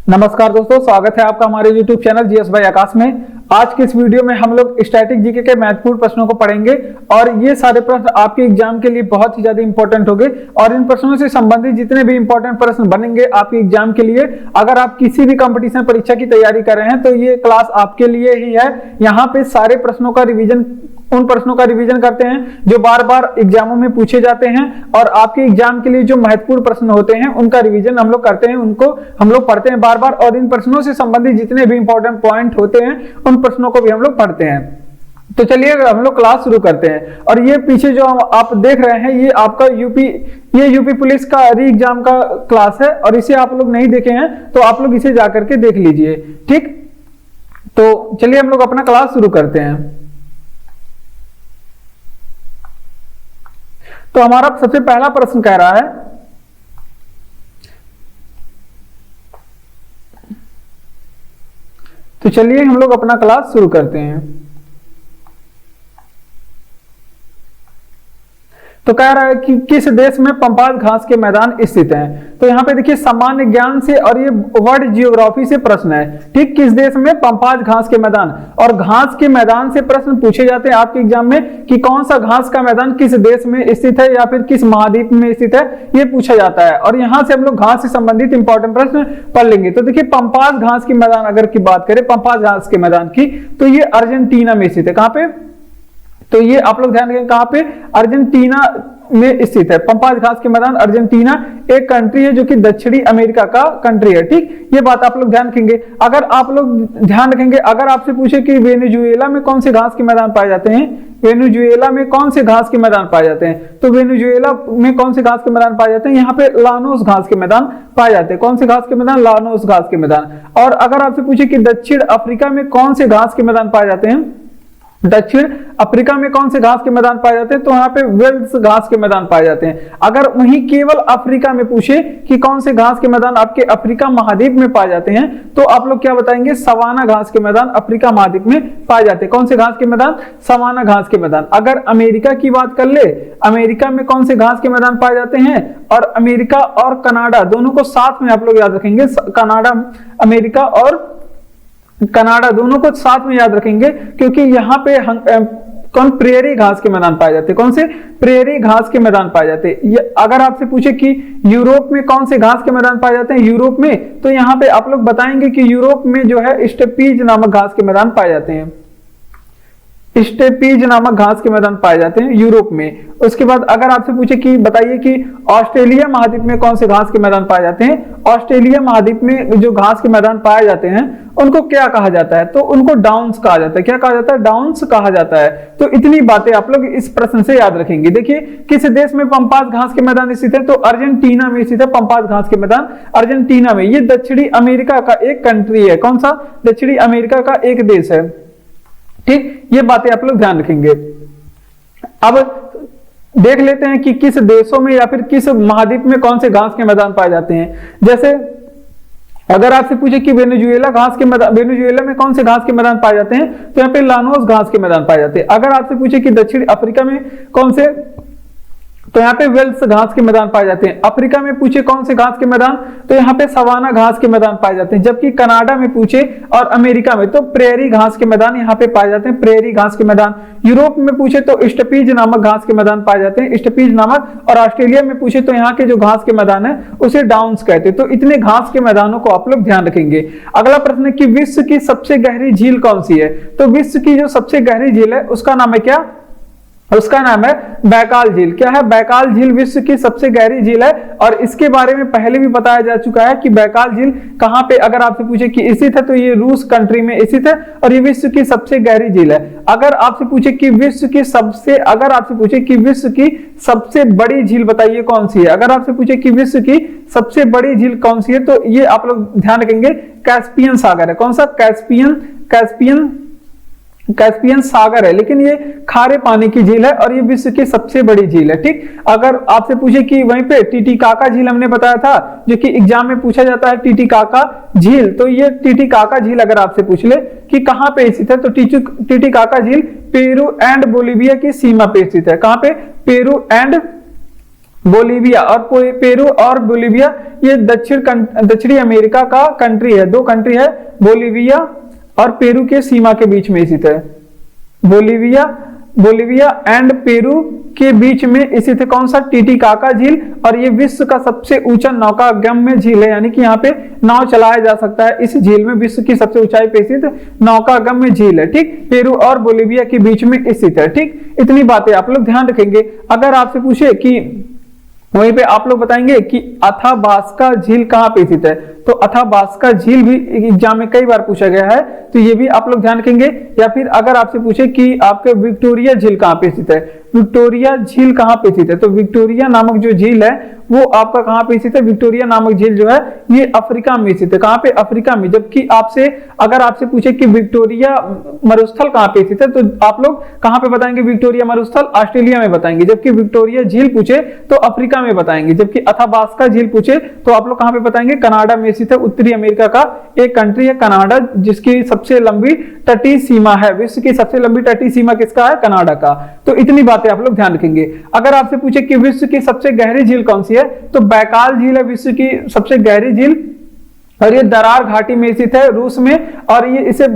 नमस्कार दोस्तों, स्वागत है आपका हमारे YouTube चैनल जीएस बाय आकाश में। आज के इस वीडियो में हम लोग स्टैटिक जीके के महत्वपूर्ण प्रश्नों को पढ़ेंगे और ये सारे प्रश्न आपके एग्जाम के लिए बहुत ही ज्यादा इंपॉर्टेंट होंगे और इन प्रश्नों से संबंधित जितने भी इंपॉर्टेंट प्रश्न बनेंगे आपके एग्जाम के लिए, अगर आप किसी भी कंपटीशन परीक्षा की तैयारी कर रहे हैं तो ये क्लास आपके लिए ही है। यहाँ पे सारे प्रश्नों का रिविजन, उन प्रश्नों का रिवीजन करते हैं जो बार बार एग्जामों में पूछे जाते हैं और आपके एग्जाम के लिए जो महत्वपूर्ण प्रश्न होते हैं उनका रिवीजन हम लोग करते हैं, उनको हम लोग पढ़ते हैं बार बार और इन प्रश्नों से संबंधित जितने भी इंपॉर्टेंट पॉइंट होते हैं उन प्रश्नों को भी हम लोग पढ़ते हैं। तो चलिए हम लोग क्लास शुरू करते हैं। और ये पीछे जो आप देख रहे हैं ये आपका यूपी पुलिस का री एग्जाम का क्लास है और इसे आप लोग नहीं देखे हैं तो आप लोग इसे जाकर के देख लीजिए, ठीक। तो चलिए हम लोग अपना क्लास शुरू करते हैं। तो हमारा सबसे पहला प्रश्न कह रहा है, तो चलिए हम लोग अपना क्लास शुरू करते हैं। तो कह रहा है कि किस देश में पंपाज घास के मैदान स्थित हैं। तो यहाँ पे देखिए सामान्य ज्ञान से और ये वर्ल्ड जियोग्राफी से प्रश्न है, ठीक। किस देश में पंपाज घास के मैदान, और घास के मैदान से प्रश्न पूछे जाते हैं आपके एग्जाम में कि कौन सा घास का मैदान किस देश में स्थित है या फिर किस महाद्वीप में स्थित है, ये पूछा जाता है। और यहाँ से हम लोग घास से संबंधित इंपॉर्टेंट प्रश्न पढ़ लेंगे। तो देखिए पंपाज घास के मैदान अगर की बात करें, पंपाज घास के मैदान की, तो ये अर्जेंटीना में स्थित है। कहां पे? तो ये आप लोग ध्यान रखें, कहां पे? अर्जेंटीना में स्थित है। पंपाज घास के मैदान अर्जेंटीना एक कंट्री है जो कि दक्षिणी अमेरिका का कंट्री है, ठीक। ये बात आप लोग ध्यान रखेंगे। अगर आप लोग ध्यान रखेंगे, अगर आपसे पूछे कि वेनेजुएला में कौन से घास के मैदान पाए जाते हैं, वेनेजुएला में कौन से घास के मैदान पाए जाते हैं, तो वेनेजुएला में कौन से घास के मैदान पाए जाते हैं, यहाँ पे लानोस घास के मैदान पाए जाते हैं। कौन से घास के मैदान? लानोस घास के मैदान। और अगर आपसे पूछे कि दक्षिण अफ्रीका में कौन से घास के मैदान पाए जाते हैं, दक्षिण अफ्रीका में कौन से घास के मैदान पाए जाते हैं, तो यहाँ पे वेल्स घास के मैदान पाए जाते हैं। अगर वहीं केवल अफ्रीका में पूछे कि कौन से घास के मैदान आपके अफ्रीका महाद्वीप में पाए जाते हैं, तो आप लोग क्या बताएंगे? सवाना घास के मैदान अफ्रीका महाद्वीप में पाए जाते हैं। कौन से घास के मैदान? सवाना घास के मैदान। अगर अमेरिका की बात कर ले, अमेरिका में कौन से घास के मैदान पाए जाते हैं, और अमेरिका और कनाडा दोनों को साथ में आप लोग याद रखेंगे, कनाडा, अमेरिका और कनाडा दोनों को साथ में याद रखेंगे, क्योंकि यहाँ पे कौन? प्रेरी घास के मैदान पाए जाते हैं। कौन से? प्रेरी घास के मैदान पाए जाते हैं। अगर आपसे पूछे कि यूरोप में कौन से घास के मैदान पाए जाते हैं, यूरोप में, तो यहाँ पे आप लोग बताएंगे कि यूरोप में जो है स्टेपीज नामक घास के मैदान पाए जाते हैं। स्टेपीज नामक घास के मैदान पाए जाते हैं यूरोप में। उसके बाद अगर आपसे पूछे कि बताइए कि ऑस्ट्रेलिया महाद्वीप में कौन से घास के मैदान पाए जाते हैं, ऑस्ट्रेलिया महाद्वीप में जो घास के मैदान पाए जाते हैं उनको क्या कहा जाता है, तो उनको डाउन्स कहा जाता है। क्या कहा जाता है? डाउन्स कहा जाता है। तो इतनी बातें आप लोग इस प्रश्न से याद रखेंगे। देखिए किस देश में पंपाज घास के मैदान स्थित है, तो अर्जेंटीना में स्थित है पंपाज घास के मैदान अर्जेंटीना में। ये दक्षिणी अमेरिका का एक कंट्री है। कौन सा? दक्षिणी अमेरिका का एक देश है, ठीक। ये बातें आप लोग ध्यान रखेंगे। अब देख लेते हैं कि किस देशों में या फिर किस महाद्वीप में कौन से घास के मैदान पाए जाते हैं। जैसे अगर आपसे पूछे कि वेनेजुएला घास के मैदान, वेनेजुएला में कौन से घास के मैदान पाए जाते हैं, तो यहाँ पे लानोस घास के मैदान पाए जाते हैं। अगर आपसे पूछे कि दक्षिण अफ्रीका में कौन से, तो यहाँ पे वेल्स घास के मैदान पाए जाते हैं। अफ्रीका में पूछे कौन से घास के मैदान, तो यहाँ पे सवाना घास के मैदान पाए जाते हैं। जबकि कनाडा में पूछे और अमेरिका में तो प्रेरी घास के मैदान यहाँ पे पाए जाते हैं, प्रेरी घास के मैदान। यूरोप में पूछे तो स्टेपीज नामक घास के मैदान पाए जाते हैं, स्टेपीज नामक। और ऑस्ट्रेलिया में पूछे तो यहाँ के जो घास के मैदान है उसे डाउन्स कहते हैं। तो इतने घास के मैदानों को आप लोग ध्यान रखेंगे। अगला प्रश्न है कि विश्व की सबसे गहरी झील कौन सी है, तो विश्व की जो सबसे गहरी झील है उसका नाम है क्या? उसका नाम है बैकाल झील। क्या है? बैकाल झील विश्व की सबसे गहरी झील है। और इसके बारे में पहले भी बताया जा चुका है कि बैकाल झील कहां पे, अगर आपसे पूछे कि स्थित है, तो ये रूस कंट्री में स्थित है और ये विश्व की सबसे गहरी झील है। अगर आपसे पूछे कि विश्व की सबसे बड़ी झील बताइए कौन सी है, अगर आपसे पूछे कि विश्व की सबसे बड़ी झील कौन सी है, तो ये आप लोग ध्यान रखेंगे कैस्पियन सागर है। कौन सा? कैस्पियन सागर है, लेकिन ये खारे पानी की झील है और ये विश्व की सबसे बड़ी झील है, ठीक। अगर आपसे पूछे कि वहीं पे टिटिकाका झील हमने बताया था, जो कि एग्जाम में पूछा जाता है, टिटिकाका झील, तो ये टिटिकाका झील अगर आपसे पूछ ले कि कहां पे स्थित है, तो टिटिकाका झील पेरू एंड बोलिविया की सीमा पे स्थित है। कहां पे? पेरू एंड बोलीविया और पेरू और बोलीविया ये दक्षिणी अमेरिका का कंट्री है, दो कंट्री है, बोलीविया और पेरू के सीमा के बीच में स्थित है। बोलीविया एंड पेरू के बीच में स्थित है कौन सा? टीटीकाका झील, और ये विश्व का सबसे ऊंचा नौकागम्य झील है, यानी कि यहाँ पे नाव चलाया जा सकता है इस झील में, विश्व की सबसे ऊंचाई पे स्थित नौकागम्य झील है, ठीक, पेरू और बोलीविया के बीच में स्थित है, ठीक। इतनी बातें आप लोग ध्यान रखेंगे। अगर आपसे पूछे कि वहीं पे आप लोग बताएंगे कि अथाबास्का झील कहाँ पे स्थित है, तो अथाबास्का झील भी एग्जाम में कई बार पूछा गया है, तो ये भी आप लोग ध्यान रखेंगे। या फिर अगर आपसे पूछे कि आपके विक्टोरिया झील कहाँ पे स्थित है, विक्टोरिया झील कहाँ पे स्थित है, तो विक्टोरिया नामक जो झील है वो आपका कहाँ पे स्थित है? विक्टोरिया नामक झील जो है ये अफ्रीका में स्थित है। कहाँ पे? अफ्रीका में। जबकि अगर आपसे पूछे कि विक्टोरिया मरुस्थल कहाँ पे स्थित है, तो आप लोग कहाँ पे बताएंगे? विक्टोरिया मरुस्थल ऑस्ट्रेलिया में बताएंगे। जबकि विक्टोरिया झील पूछे तो अफ्रीका में बताएंगे। जबकि अथाबास्का झील पूछे तो आप लोग कहाँ पे बताएंगे? कनाडा में स्थित है। उत्तरी अमेरिका का एक कंट्री है कनाडा, जिसकी सबसे लंबी तटीय सीमा है, विश्व की सबसे लंबी तटीय सीमा किसका है? कनाडा का। तो इतनी बातें आप लोग ध्यान रखेंगे। अगर आपसे पूछे कि विश्व की सबसे गहरी झील कौन सी है, तो बैकाल झील है विश्व की सबसे गहरी झील, और ये दरार घाटी में स्थित है रूस में, और ये इसे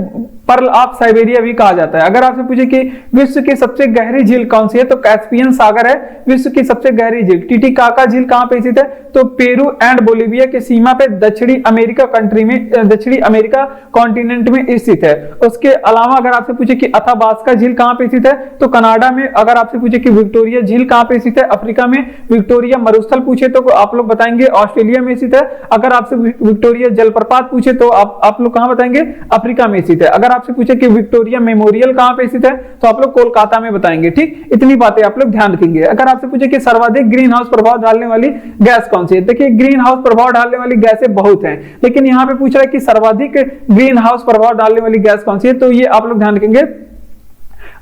पर्ल ऑफ साइबेरिया भी कहा जाता है। अगर आपसे पूछे कि विश्व की सबसे गहरी झील कौन सी है, तो कैस्पियन सागर है विश्व की सबसे गहरी झील। टीटीकाका झील कहां पे स्थित है, तो पेरू एंड बोलीविया के सीमा पे दक्षिणी अमेरिका कंट्री में, दक्षिणी अमेरिका कॉन्टिनेंट में स्थित है। उसके अलावा अगर आपसे पूछे कि अथाबास्का झील कहां पे स्थित है, तो कनाडा में। अगर आपसे पूछे कि विक्टोरिया झील कहां पे स्थित है, अफ्रीका में। विक्टोरिया मरुस्थल पूछे तो आप लोग बताएंगे ऑस्ट्रेलिया में स्थित है। अगर आपसे विक्टोरिया जलप्रपात पूछे तो आप लोग कहां बताएंगे? अफ्रीका में स्थित है। अगर आपसे पूछे कि विक्टोरिया मेमोरियल कहां पे स्थित है, तो आप लोग कोलकाता में बताएंगे, ठीक। इतनी बातें आप लोग ध्यान रखेंगे। अगर आपसे पूछे कि सर्वाधिक ग्रीन हाउस प्रभाव डालने वाली गैस कौन सी है, देखिए ग्रीन हाउस प्रभाव डालने वाली गैसें बहुत हैं, लेकिन यहाँ पे पूछ रहा है कि सर्वाधिक ग्रीन हाउस प्रभाव डालने वाली गैस कौन सी है, तो ये आप लोग ध्यान रखेंगे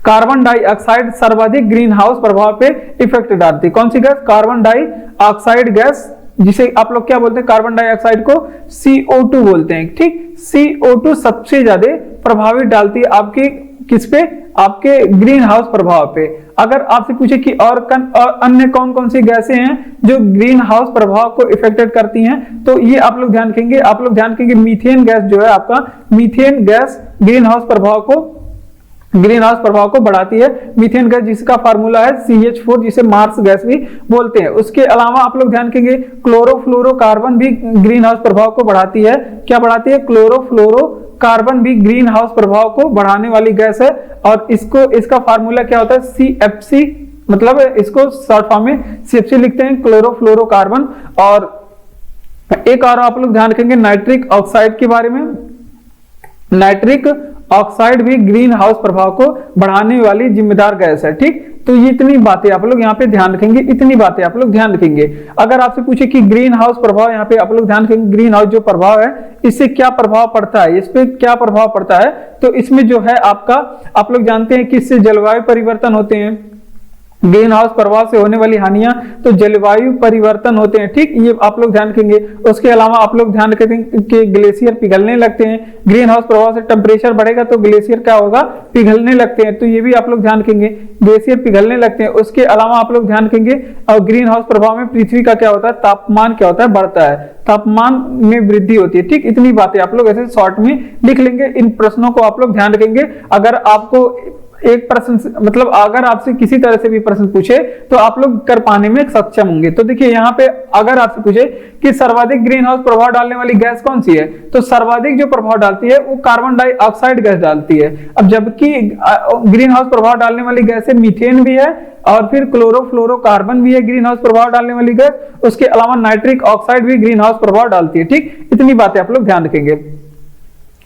कार्बन डाइऑक्साइड सर्वाधिक ग्रीन हाउस प्रभाव पे इफेक्ट डालती है। कौन सी गैस? कार्बन डाइऑक्साइड गैस, जिसे आप लोग क्या बोलते हैं? कार्बन डाइऑक्साइड को CO2 बोलते हैं, ठीक। CO2 सबसे ज्यादा प्रभावित डालती है आपकी किस पे? आपके ग्रीन हाउस प्रभाव पे। अगर आपसे पूछे कि और अन्य कौन कौन सी गैसें हैं जो ग्रीन हाउस प्रभाव को इफेक्टेड करती हैं, तो ये आप लोग ध्यान रखेंगे। आप लोग ध्यान रखेंगे मीथेन गैस जो है आपका, मीथेन गैस ग्रीन हाउस प्रभाव को बढ़ाती है। मीथेन गैस जिसका फार्मूला है CH4, जिसे मार्स गैस भी बोलते हैं। उसके अलावा आप लोग ध्यान रखेंगे क्लोरोफ्लोरोकार्बन भी ग्रीन हाउस प्रभाव को बढ़ाती है। क्या बढ़ाती है? क्लोरोफ्लोरोकार्बन भी ग्रीन हाउस प्रभाव को बढ़ाने वाली गैस है, और इसका फार्मूला क्या होता है? CFC, मतलब इसको शॉर्ट फॉर्म में CFC लिखते हैं, क्लोरोफ्लोरोकार्बन। और एक और आप लोग ध्यान रखेंगे नाइट्रिक ऑक्साइड के बारे में। नाइट्रिक ऑक्साइड भी ग्रीन हाउस प्रभाव को बढ़ाने वाली जिम्मेदार गैस है, ठीक। तो ये इतनी बातें आप लोग यहाँ पे ध्यान रखेंगे, इतनी बातें आप लोग ध्यान रखेंगे। अगर आपसे पूछे कि ग्रीन हाउस प्रभाव, यहाँ पे आप लोग ध्यान रखेंगे ग्रीन हाउस जो प्रभाव है इससे क्या प्रभाव पड़ता है, इस पे क्या प्रभाव पड़ता है, तो इसमें जो है आपका, आप लोग जानते हैं कि इससे जलवायु परिवर्तन होते हैं। ग्रीन हाउस प्रभाव से होने वाली हानियां, तो जलवायु परिवर्तन होते हैं, ठीक। ये आप लोग ध्यान रखेंगे। उसके अलावा आप लोग ध्यान रखेंगे कि ग्लेशियर पिघलने लगते हैं। ग्रीन हाउस प्रभाव से टेम्परेचर बढ़ेगा तो ग्लेशियर क्या होगा? पिघलने लगते हैं, तो ये भी आप लोग ध्यान रखेंगे, ग्लेशियर पिघलने लगते हैं। उसके अलावा आप लोग ध्यान रखेंगे और ग्रीन हाउस प्रभाव में पृथ्वी का क्या होता है? तापमान क्या होता है? बढ़ता है, तापमान में वृद्धि होती है, ठीक। इतनी बातें आप लोग ऐसे शॉर्ट में लिख लेंगे। इन प्रश्नों को आप लोग ध्यान रखेंगे। अगर आपको एक प्रश्न, मतलब अगर आपसे किसी तरह से भी प्रश्न पूछे तो आप लोग कर पाने में सक्षम होंगे। तो देखिए यहाँ पे अगर आपसे पूछे कि सर्वाधिक ग्रीन हाउस प्रभाव डालने वाली गैस कौन सी है, तो सर्वाधिक जो प्रभाव डालती है वो कार्बन डाइऑक्साइड गैस डालती है। अब जबकि ग्रीन हाउस प्रभाव डालने वाली गैस है मीथेन भी है, और फिर क्लोरोफ्लोरोकार्बन भी है ग्रीन हाउस प्रभाव डालने वाली गैस। उसके अलावा नाइट्रिक ऑक्साइड भी ग्रीन हाउस प्रभाव डालती है, ठीक। इतनी बातें आप लोग ध्यान रखेंगे।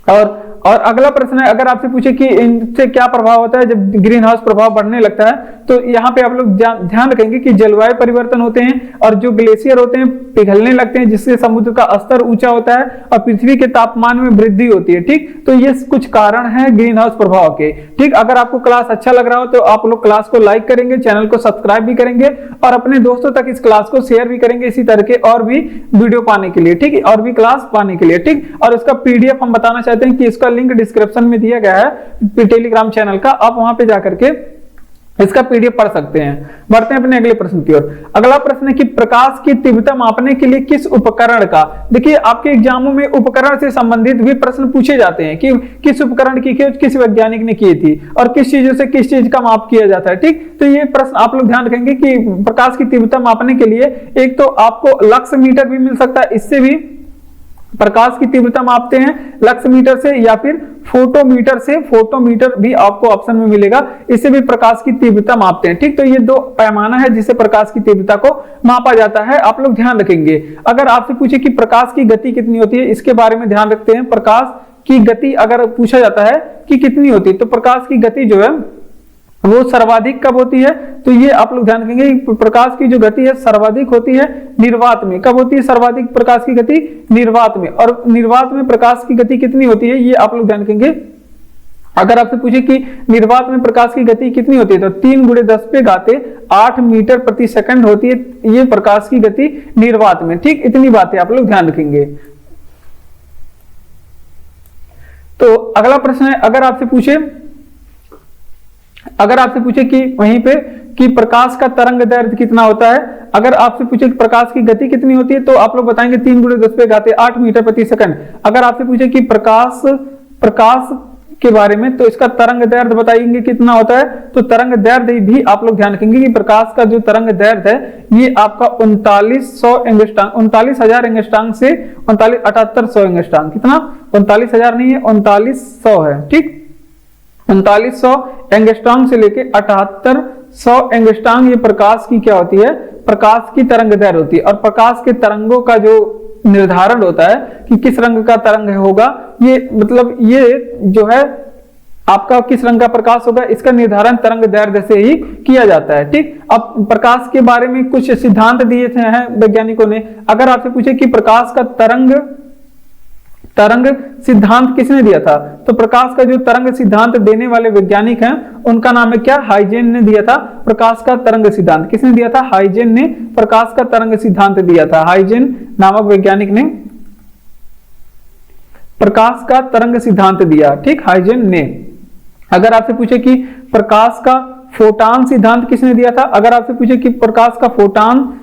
और अगला प्रश्न है, अगर आपसे पूछे कि इनसे क्या प्रभाव होता है जब ग्रीन हाउस प्रभाव बढ़ने लगता है, तो यहाँ पे आप लोग ध्यान रखेंगे कि जलवायु परिवर्तन होते हैं, और जो ग्लेशियर होते हैं पिघलने लगते हैं, जिससे समुद्र का स्तर ऊंचा होता है और पृथ्वी के तापमान में वृद्धि होती है, ठीक। तो ये कुछ कारण है ग्रीन हाउस प्रभाव के, ठीक। अगर आपको क्लास अच्छा लग रहा हो तो आप लोग क्लास को लाइक करेंगे, चैनल को सब्सक्राइब भी करेंगे, और अपने दोस्तों तक इस क्लास को शेयर भी करेंगे इसी तरह के और भी वीडियो पाने के लिए, ठीक, और भी क्लास पाने के लिए, ठीक। और इसका PDF हम बताना चाहते हैं कि इसका लिंक डिस्क्रिप्शन में दिया गया है टेलीग्राम चैनल का, आप वहां पे जाकर के इसका पीडीएफ पढ़ सकते हैं। बढ़ते हैं अपने अगले प्रश्न की ओर। अगला प्रश्न है कि प्रकाश की तीव्रता मापने के लिए किस उपकरण का, देखिए आपके एग्जामों में उपकरण से संबंधित भी प्रश्न पूछे जाते हैं कि किस उपकरण की खोज किस वैज्ञानिक ने की थी और किस चीजों से किस चीज का माप किया जाता है। ठीक, तो ये प्रश्न आप लोग ध्यान रखेंगे कि प्रकाश की तीव्रता मापने के लिए एक तो आपको लक्स मीटर भी मिल सकता है, इससे भी प्रकाश की तीव्रता मापते हैं लक्स मीटर से, या फिर फोटोमीटर से, फोटोमीटर भी आपको ऑप्शन में मिलेगा, इससे भी प्रकाश की तीव्रता मापते हैं। ठीक, तो ये दो पैमाना है जिससे प्रकाश की तीव्रता को मापा जाता है, आप लोग ध्यान रखेंगे। अगर आपसे पूछे कि प्रकाश की गति कितनी होती है, इसके बारे में ध्यान रखते हैं। प्रकाश की गति अगर पूछा जाता है कि कितनी होती है, तो प्रकाश की गति जो है वो सर्वाधिक कब होती है, तो ये आप लोग ध्यान रखेंगे प्रकाश की जो गति है सर्वाधिक होती है निर्वात में। कब होती है सर्वाधिक प्रकाश की गति? निर्वात में। और निर्वात में प्रकाश की गति कितनी होती है, ये आप लोग ध्यान रखेंगे। अगर आपसे पूछे कि निर्वात में प्रकाश की गति कितनी होती है, तो 3 × 10⁸ मीटर प्रति सेकंड होती है ये प्रकाश की गति निर्वात में। ठीक, इतनी बातें आप लोग ध्यान रखेंगे। तो अगला प्रश्न है, अगर आपसे पूछे कि वहीं पे कि प्रकाश का तरंग दैर्ध्य कितना होता है, अगर आपसे पूछे कि प्रकाश की गति कितनी होती है, तो आप लोग बताएंगे 3 × 10⁸ मीटर प्रति सेकंड। अगर आपसे पूछे कि प्रकाश के बारे में, तो इसका तरंग दैर्ध्य बताएंगे कितना होता है, तो तरंग दैर्ध्य भी आप लोग ध्यान रखेंगे कि प्रकाश का जो तरंग दैर्ध्य है ये आपका 39,000 एंगस्ट्रॉम से 7800 एंगस्ट्रॉम, कितना 39,000 नहीं है 3900 है। ठीक, 3900 एंगस्ट्रॉम से लेके 7800 एंगस्ट्रॉम ये प्रकाश की क्या होती है, प्रकाश की तरंग दैर्ध्य होती है। और प्रकाश के तरंगों का जो निर्धारण होता है कि किस रंग का तरंग होगा, ये मतलब ये जो है आपका किस रंग का प्रकाश होगा, इसका निर्धारण तरंग दैर्ध्य से ही किया जाता है। ठीक, अब प्रकाश के बारे में कुछ सिद्धांत दिए थे हैं वैज्ञानिकों ने। अगर आपसे पूछे कि प्रकाश का तरंग सिद्धांत किसने दिया था, तो प्रकाश का जो तरंग सिद्धांत देने वाले वैज्ञानिक हैं उनका नाम है क्या, हाइजेन ने दिया था प्रकाश का तरंग सिद्धांत। किसने दिया था, हाइजेन ने प्रकाश का तरंग सिद्धांत दिया था। हाइजेन नामक वैज्ञानिक ने प्रकाश का तरंग सिद्धांत दिया। ठीक, हाइजेन ने। अगर आपसे पूछे कि प्रकाश का फोटान सिद्धांत किसने दिया था, अगर आपसे पूछे कि प्रकाश का फोटान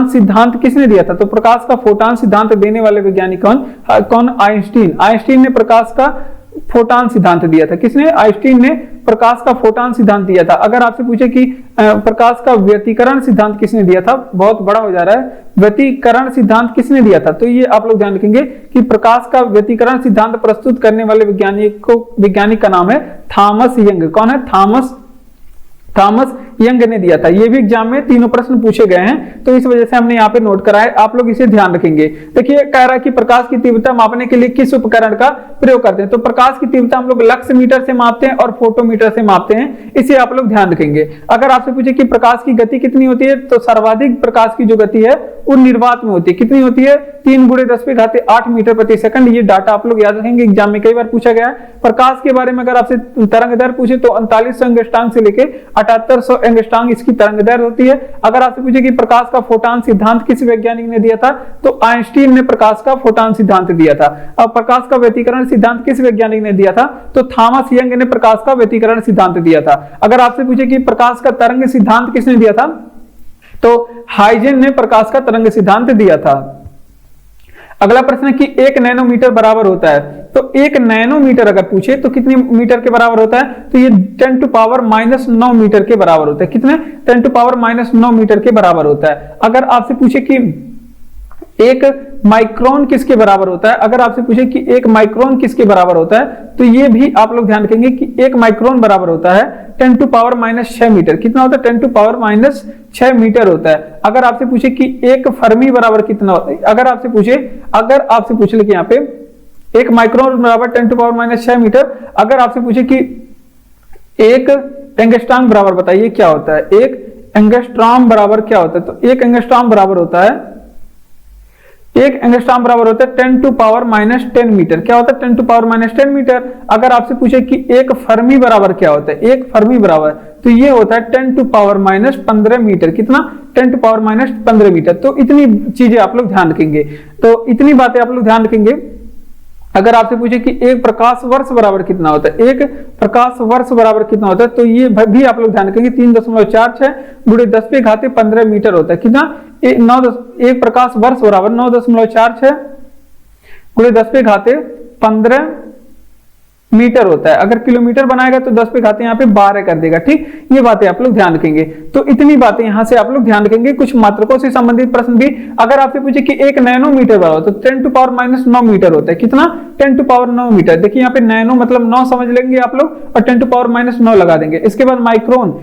सिद्धांत किसने दिया था, तो प्रकाश का फोटान सिद्धांत देने वाले वैज्ञानिक कौन, आइंस्टीन ने प्रकाश का फोटान सिद्धांत दिया था। किसने, आइंस्टीन ने प्रकाश का फोटान सिद्धांत दिया था। अगर आपसे पूछे कि प्रकाश का व्यतिकरण सिद्धांत किसने दिया था, बहुत बड़ा हो जा रहा है, व्यतिकरण सिद्धांत किसने दिया था, तो ये आप लोग ध्यान रखेंगे कि प्रकाश का व्यतिकरण सिद्धांत प्रस्तुत करने वाले वैज्ञानिक का नाम है थॉमस यंग। कौन है, थॉमस यंग ने दिया था। ये भी एग्जाम में तीनों प्रश्न पूछे गए हैं, तो इस वजह से हमने यहाँ पे नोट करा है, आप लोग इसे ध्यान रखेंगे। देखिए कह रहा है कि प्रकाश की तीव्रता मापने के लिए किस उपकरण का प्रयोग करते हैं, तो प्रकाश की तीव्रता हम लोग लक्स मीटर से मापते हैं और फोटोमीटर से मापते हैं, इसे आप लोग ध्यान रखेंगे। अगर आपसे पूछे कि प्रकाश की गति कितनी होती है, तो सर्वाधिक प्रकाश की जो गति है वो निर्वात में होती है। कितनी होती है, 3 × 10⁸ मीटर प्रति सेकंड। ये डाटा आप लोग याद रखेंगे, एग्जाम में कई बार पूछा गया है। प्रकाश के बारे में अगर आपसे तरंग दैर्ध्य पूछे तो 3900 एंगस्ट्रॉम से लेके 7800 एंगस्ट्रॉम इसकी तरंग दैर्ध्य होती है। अगर आपसे पूछे कि प्रकाश का फोटान सिद्धांत किस वैज्ञानिक ने दिया था, तो आइंस्टीन ने प्रकाश का फोटान सिद्धांत दिया था। अब प्रकाश का व्यतिकरण सिद्धांत किस वैज्ञानिक ने दिया था, तो थॉमस यंग ने प्रकाश का व्यतिकरण सिद्धांत दिया था। अगर आपसे पूछे कि प्रकाश का तरंग सिद्धांत किसने दिया था, तो हाइजेन ने प्रकाश का तरंग सिद्धांत दिया था। अगला प्रश्न है कि 1 नैनोमीटर बराबर होता है, तो 1 नैनोमीटर अगर पूछे तो कितने मीटर के बराबर होता है, तो ये 10⁻⁹ मीटर के बराबर होता है। कितने, 10⁻⁹ मीटर के बराबर होता है। अगर आपसे पूछे कि 1 माइक्रोन किसके बराबर होता है, अगर आपसे पूछे कि 1 माइक्रोन किसके बराबर होता है, तो ये भी आप लोग ध्यान रखेंगे कि 1 माइक्रोन बराबर होता है 10⁻⁶ मीटर। कितना होता है, 10⁻⁶ मीटर होता है। अगर आपसे पूछे कि 1 फर्मी बराबर कितना होता है, अगर आपसे पूछ ले कि यहाँ पे 1 माइक्रोन बराबर 10⁻⁶ मीटर। अगर आपसे पूछे कि 1 एंगस्ट्रॉम बराबर बताइए क्या होता है, 1 एंगस्ट्रॉम बराबर क्या होता है, तो 1 एंगस्ट्रॉम बराबर होता है 10⁻⁻10 मीटर। क्या होता है, 10⁻⁻10 मीटर। अगर आपसे पूछे कि 1 फर्मी बराबर क्या होता है, 1 फर्मी बराबर, तो ये होता है 10⁻⁻15 मीटर। कितना, 10⁻⁻15 मीटर। तो इतनी चीजें आप लोग ध्यान रखेंगे, तो इतनी बातें आप लोग ध्यान रखेंगे। अगर आपसे पूछे कि एक प्रकाश वर्ष बराबर कितना होता है, एक प्रकाश वर्ष बराबर कितना होता है, तो ये भी आप लोग ध्यान रखेंगे 3.46 गुणे 10⁻15 मीटर होता है। कितना? एक प्रकाश वर्ष बराबर 9.46 गुणे 10⁻15 मीटर होता है। अगर किलोमीटर बनाएगा तो 10 यहाँ पे 12 कर देगा। ठीक, ये बातें आप लोग ध्यान रखेंगे। तो इतनी बातें यहां से आप लोग ध्यान रखेंगे। कुछ मात्रकों से संबंधित प्रश्न भी अगर आपसे पूछे कि 1 नैनोमीटर बराबर, तो 10⁻⁻9 मीटर होता है। कितना? 10⁻9 मीटर। देखिए यहाँ पे नैनो मतलब 9 समझ लेंगे आप लोग और 10⁻9 लगा देंगे। इसके बाद माइक्रोन,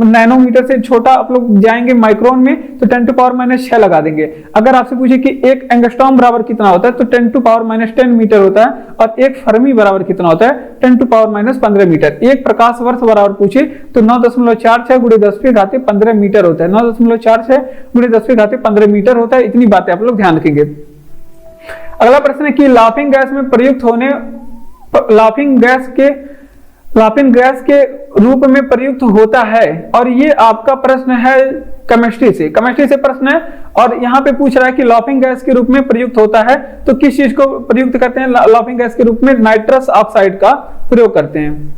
नैनोमीटर से छोटा आप लोग जाएंगे माइक्रोन में तो 10⁻6 लगा देंगे। अगर आपसे पूछे कि 1 एंगस्ट्रॉम बराबर कितना होता है, तो 10⁻10 मीटर होता है। और 1 फर्मी बराबर कितना होता है? 10⁻15 मीटर। एक प्रकाश वर्ष बराबर पूछे तो 9.46 गुणे 10⁻15 मीटर होता है। 9.46 गुणे 10⁻15 मीटर होता है। इतनी बातें आप लोग ध्यान रखेंगे। अगला प्रश्न है कि लाफिंग गैस में प्रयुक्त होने, लाफिंग गैस के रूप में प्रयुक्त होता है। और ये आपका प्रश्न है केमिस्ट्री से प्रश्न है। और यहाँ पे पूछ रहा है कि लाफिंग गैस के रूप में प्रयुक्त होता है तो किस चीज को प्रयुक्त करते हैं? लाफिंग गैस के रूप में नाइट्रस ऑक्साइड का प्रयोग करते हैं।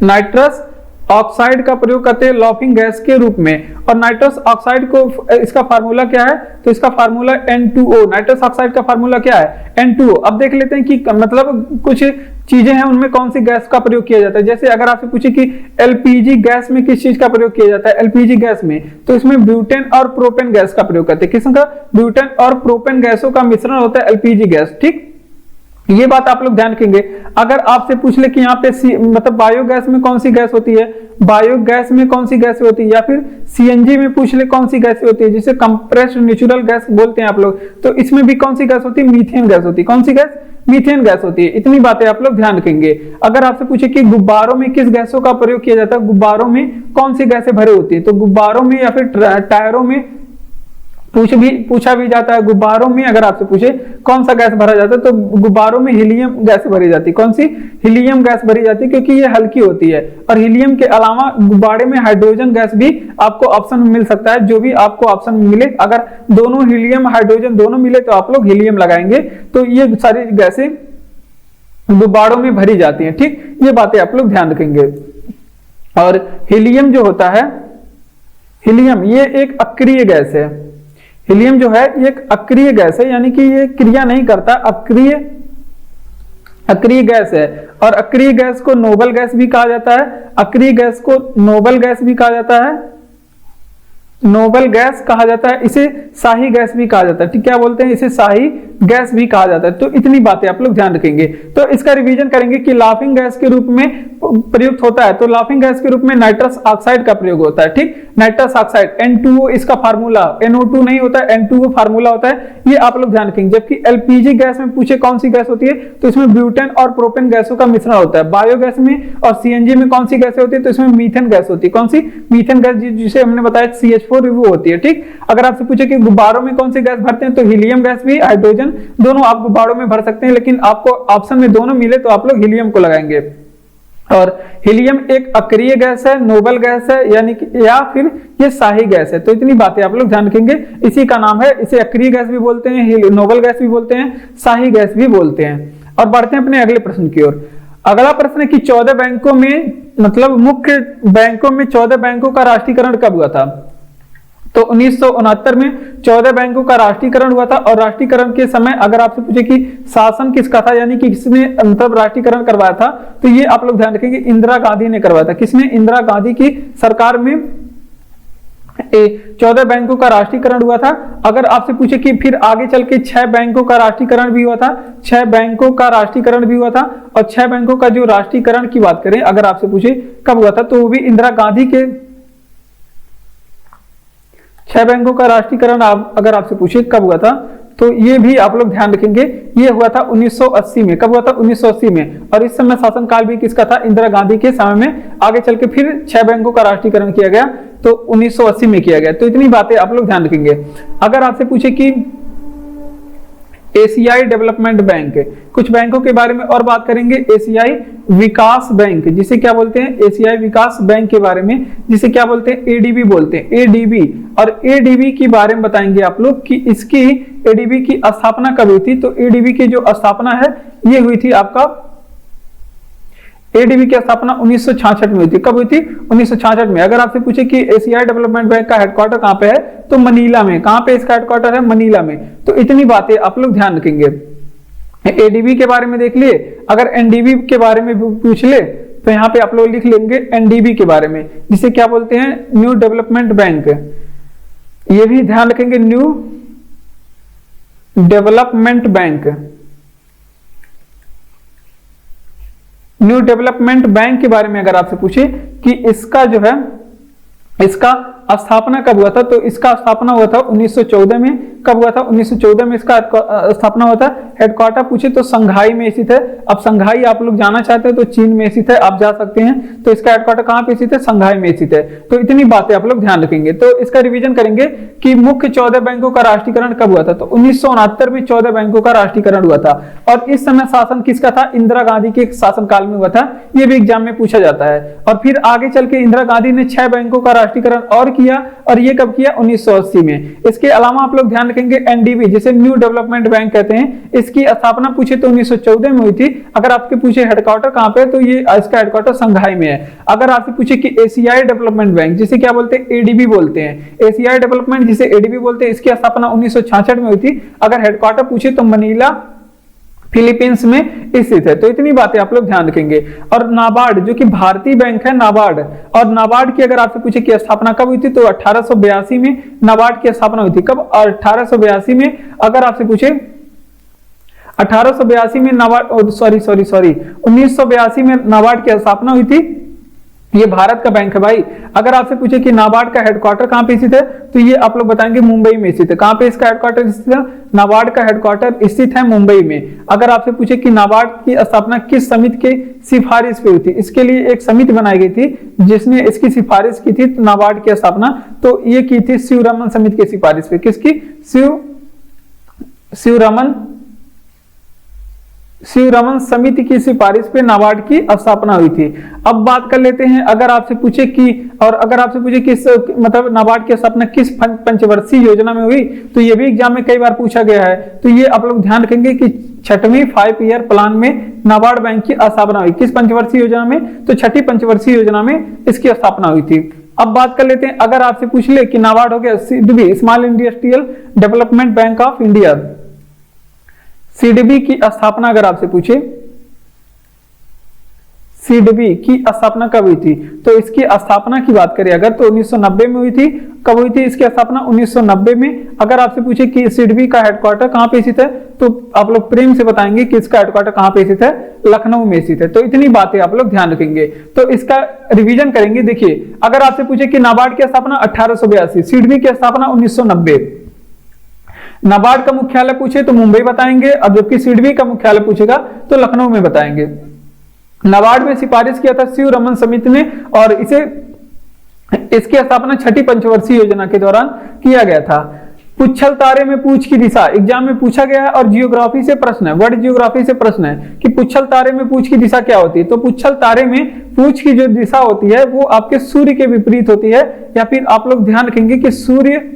नाइट्रस ऑक्साइड का प्रयोग करते हैं लाफिंग गैस के रूप में। और नाइट्रस ऑक्साइड को, इसका फार्मूला क्या है? तो इसका फार्मूला N2O। नाइट्रस ऑक्साइड का फार्मूला क्या है? N2O। अब देख लेते हैं कि मतलब कुछ चीजें हैं उनमें कौन सी गैस का प्रयोग किया जाता है। जैसे अगर आपसे पूछे कि एलपीजी गैस में किस चीज का प्रयोग किया जाता है, एलपीजी गैस में, तो इसमें ब्यूटेन और प्रोपेन गैस का प्रयोग करते हैं। किसका? ब्यूटेन और प्रोपेन गैसों का मिश्रण होता है एलपीजी गैस। ठीक, ये बात आप लोग ध्यान रखेंगे। अगर आपसे पूछ ले कि यहाँ पे मतलब बायोगैस में कौन सी गैस होती है, बायोगैस में कौन सी गैस होती है, या फिर सीएनजी में पूछ ले कौन सी गैस होती है, जिसे कंप्रेस्ड नेचुरल गैस बोलते हैं आप लोग, तो इसमें भी कौन सी गैस होती है? मीथेन गैस होती है। कौन सी गैस? मीथेन गैस होती है। इतनी बातें आप लोग ध्यान रखेंगे। अगर आपसे पूछे कि गुब्बारों में किस गैसों का प्रयोग किया जाता है, गुब्बारों में कौन सी गैसें भरी होती है, तो गुब्बारों में या फिर टायरों में पूछा भी जाता है। गुब्बारों में अगर आपसे पूछे कौन सा गैस भरा जाता है, तो गुब्बारों में हीलियम गैस भरी जाती है। कौन सी? हीलियम गैस भरी जाती है, क्योंकि ये हल्की होती है। और हीलियम के अलावा गुब्बारे में हाइड्रोजन गैस भी आपको ऑप्शन में मिल सकता है। जो भी आपको ऑप्शन मिले, अगर दोनों हीलियम हाइड्रोजन दोनों मिले तो आप लोग हीलियम लगाएंगे। तो ये सारी गैसें गुब्बारों में भरी जाती हैं। ठीक, ये बातें आप लोग ध्यान रखेंगे। और हीलियम जो होता है, हीलियम ये एक अक्रिय गैस है। हीलियम जो है ये एक अक्रिय गैस है, यानी कि ये क्रिया नहीं करता, अक्रिय गैस है। और अक्रिय गैस को नोबल गैस भी कहा जाता है। अक्रिय गैस को नोबल गैस भी कहा जाता है, नोबल गैस कहा जाता है। इसे शाही गैस भी कहा जाता है। ठीक, क्या बोलते हैं? इसे शाही गैस भी कहा जाता है। तो इतनी बातें आप लोग ध्यान रखेंगे। तो इसका रिवीजन करेंगे कि लाफिंग गैस के रूप में प्रयुक्त होता है, तो लाफिंग गैस के रूप में नाइट्रस ऑक्साइड का प्रयोग होता है। ठीक, नाइट्रस ऑक्साइड N2O इसका फार्मूला, NO2 नहीं होता है, N2O फार्मूला होता है। ये आप लोग ध्यान रखेंगे। जबकि एलपीजी गैस में पूछे कौन सी गैस होती है, तो इसमें ब्यूटेन और प्रोपेन गैसों का मिश्रण होता है। बायोगैस में और सीएनजी में कौन सी गैसें होती है, तो इसमें मीथेन गैस होती है। कौन सी? मीथेन गैस, जिसे हमने बताया CH4 वो होती है। ठीक, अगर आपसे पूछे कि गुब्बारों में कौन सी गैस भरते हैं, तो हीलियम गैस भी, हाइड्रोजन दोनों आप गुब्बारों में भर सकते हैं, लेकिन आपको ऑप्शन में दोनों मिले तो आप लोग हीलियम को लगाएंगे। और हीलियम एक अक्रिय गैस है, नोबल गैस है, यानी कि या फिर ये शाही गैस है। तो इतनी बातें आप लोग ध्यान रखेंगे। इसी का नाम है, इसे अक्रिय गैस भी बोलते हैं, नोबल गैस भी बोलते हैं, शाही गैस भी बोलते हैं। और बढ़ते हैं अपने अगले प्रश्न की ओर। अगला प्रश्न है कि 14 बैंकों में, मतलब मुख्य बैंकों में 14 बैंकों का राष्ट्रीयकरण कब हुआ था? तो 1969 में 14 बैंकों का राष्ट्रीयकरण हुआ था। और राष्ट्रीयकरण के समय अगर आपसे पूछे कि शासन किसका था, यानी कि किसने मतलब राष्ट्रीयकरण करवाया था, तो ये आप लोग ध्यान रखेंगे, इंदिरा गांधी ने करवाया था। किसने? इंदिरा गांधी की सरकार में 14 बैंकों का राष्ट्रीयकरण हुआ था। अगर आपसे पूछे कि फिर आगे चल के 6 बैंकों का राष्ट्रीयकरण भी हुआ था, 6 बैंकों का राष्ट्रीयकरण भी हुआ था। और 6 बैंकों का जो राष्ट्रीयकरण की बात करें, अगर आपसे पूछे कब हुआ था, तो वो भी इंदिरा गांधी के 6 बैंकों का राष्ट्रीयकरण अगर आपसे पूछे कब हुआ था, तो ये भी आप लोग ध्यान रखेंगे। ये हुआ था 1980 में। कब हुआ था? 1980 में। और इस समय शासनकाल भी किसका था? इंदिरा गांधी के समय में। आगे चल के फिर 6 बैंकों का राष्ट्रीयकरण किया गया, तो 1980 में किया गया। तो इतनी बातें आप लोग ध्यान रखेंगे। अगर आपसे पूछे कि एशियाई डेवलपमेंट बैंक। कुछ बैंकों के बारे में और बात करेंगे, एशियाई विकास बैंक जिसे क्या बोलते हैं, एशियाई विकास बैंक के बारे में जिसे क्या बोलते हैं, एडीबी बोलते हैं, एडीबी। और एडीबी के बारे में बताएंगे आप लोग कि इसकी एडीबी की स्थापना कब हुई थी। तो एडीबी की जो स्थापना है ये हुई थी आपका, एडीबी की स्थापना 1966 में हुई थी। कब हुई थी, 1966 में। अगर आपसे पूछे कि एशियाई डेवलपमेंट बैंक का हेडक्वार्टर कहां पे है, तो मनीला में। कहां पे इसका हेडक्वार्टर है, मनीला में। तो इतनी बातें आप लोग ध्यान रखेंगे। एडीबी के बारे में देख लिए, अगर एनडीबी के बारे में पूछ ले तो यहां पे आप लोग लिख लेंगे एनडीबी के बारे में जिसे क्या बोलते हैं, न्यू डेवलपमेंट बैंक। ये भी ध्यान रखेंगे, new development bank. New development bank के बारे में अगर आपसे पूछे कि इसका जो है, इसका स्थापना कब हुआ था, तो इसका स्थापना हुआ था 1914 में। कब हुआ था, 1914 में इसका स्थापना हुआ था। हेडक्वार्टर पूछे तो संघाई में स्थित है। अब संघाई आप लोग जाना चाहते हैं तो चीन में स्थित है, आप जा सकते हैं। तो इसका हेडक्वार्टर कहां पे स्थित है, संघाई में स्थित है। तो इतनी बातें आप लोग ध्यान रखेंगे। तो इसका रिवीजन करेंगे कि मुख्य 14 बैंकों का राष्ट्रीयकरण कब हुआ था। तो 1969 में 14 बैंकों का राष्ट्रीयकरण हुआ था। और इस समय शासन किसका था, इंदिरा गांधी के शासनकाल में हुआ था। ये भी एग्जाम में पूछा जाता है। और फिर आगे चल के इंदिरा गांधी ने 6 बैंकों का राष्ट्रीयकरण और किया, और ये कब किया, 1980 में। इसके अलावा आप लोग ध्यान रखेंगे एनडीबी जिसे न्यू डेवलपमेंट बैंक कहते हैं, इसकी स्थापना पूछे तो 1914 में हुई थी। अगर आपके पूछे हेडक्वार्टर कहां पे, तो ये इसका हेडक्वार्टर संघाई में है। अगर आपसे पूछे कि एशियाई डेवलपमेंट बैंक जिसे क्या बोलते हैं, एडीबी बोलते हैं, एशियाई डेवलपमेंट जिसे एडीबी बोलते हैं, इसकी स्थापना 1966 में हुई थी। अगर हेडक्वार्टर पूछे तो मनीला फिलीपींस में स्थित है। तो इतनी बातें आप लोग ध्यान रखेंगे। और नाबार्ड जो कि भारतीय बैंक है, नाबार्ड, और नाबार्ड की अगर आपसे पूछे कि स्थापना कब हुई थी, तो 1882 में नाबार्ड की स्थापना हुई थी। कब, 1882 में। अगर आपसे पूछे 1882 में नाबार्ड, 1982 में नाबार्ड की स्थापना हुई थी। ये भारत का बैंक है भाई। अगर आपसे पूछे कि नाबार्ड का हेडक्वार्टर कहां पे स्थित है, तो ये आप लोग बताएंगे मुंबई में स्थित है। कहां पे इसका हेडक्वार्टर स्थित है, नाबार्ड का हेडक्वार्टर स्थित है मुंबई में। अगर आपसे पूछे कि नाबार्ड की स्थापना किस समिति के सिफारिश पे हुई थी, इसके लिए एक समिति बनाई गई थी जिसने इसकी सिफारिश की थी, नाबार्ड की स्थापना। तो ये की थी शिवरमन समिति के सिफारिश पे। किसकी, शिवरमन समिति की सिफारिश पे नाबार्ड की स्थापना हुई थी। अब बात कर लेते हैं, अगर आपसे पूछे कि मतलब नाबार्ड की स्थापना किस पंचवर्षीय योजना में हुई, तो ये भी एग्जाम में कई बार पूछा गया है। तो ये आप लोग ध्यान रखेंगे कि 6वीं 5 ईयर प्लान में नाबार्ड बैंक की स्थापना हुई। किस पंचवर्षीय योजना में, तो 6ठी पंचवर्षीय योजना में इसकी स्थापना हुई थी। अब बात कर लेते हैं, अगर आपसे पूछ ले कि नाबार्ड हो गया CDB, small industrial development bank of India, CDB की स्थापना अगर आपसे पूछे, सीडीबी की स्थापना कब हुई थी, तो इसकी स्थापना की बात करें अगर, तो 1990 में हुई थी। कब हुई थी इसकी स्थापना, 1990 में। अगर आपसे पूछे कि सीडीबी का हेडक्वार्टर कहां पे स्थित है, तो आप लोग प्रेम से बताएंगे कि इसका हेडक्वार्टर कहां पे स्थित है, लखनऊ में स्थित है। तो इतनी बातें आप लोग ध्यान रखेंगे। तो इसका रिवीजन करेंगे। देखिए, अगर आपसे पूछे कि नाबार्ड की स्थापना 1882, सीडीबी की स्थापना 1990। नाबार्ड का मुख्यालय पूछे तो मुंबई बताएंगे, और जबकि सीडीबी का मुख्यालय पूछेगा तो लखनऊ में बताएंगे। नाबार्ड में सिफारिश किया था शिवरमन समिति ने, और इसकी स्थापना 6ठी पंचवर्षीय योजना के दौरान किया गया था। पुच्छल तारे में पूछ की दिशा एग्जाम में पूछा गया है, और जियोग्राफी से प्रश्न है, वर्ल्ड जियोग्राफी से प्रश्न है कि पुच्छल तारे में पूछ की दिशा क्या होती है। तो पुच्छल तारे में पूछ की जो दिशा होती है वो आपके सूर्य के विपरीत होती है, या फिर आप लोग ध्यान रखेंगे कि सूर्य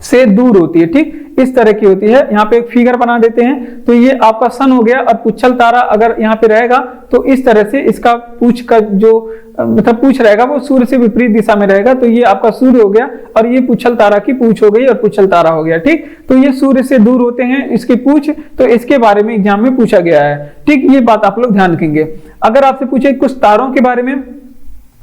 से दूर होती है। ठीक इस तरह की होती है। यहाँ पे एक फिगर बना देते हैं, तो ये आपका सन हो गया, और पुच्छल तारा अगर यहाँ पे रहेगा तो इस तरह से इसका पूछ का जो मतलब पूछ रहेगा वो सूर्य से विपरीत दिशा में रहेगा। तो ये आपका सूर्य हो गया, और ये पुच्छल तारा की पूछ हो गई, और पुच्छल तारा हो गया। ठीक, तो ये सूर्य से दूर होते हैं इसकी पूछ, तो इसके बारे में एग्जाम में पूछा गया है। ठीक, ये बात आप लोग ध्यान रखेंगे। अगर आपसे पूछे कुछ तारों के बारे में,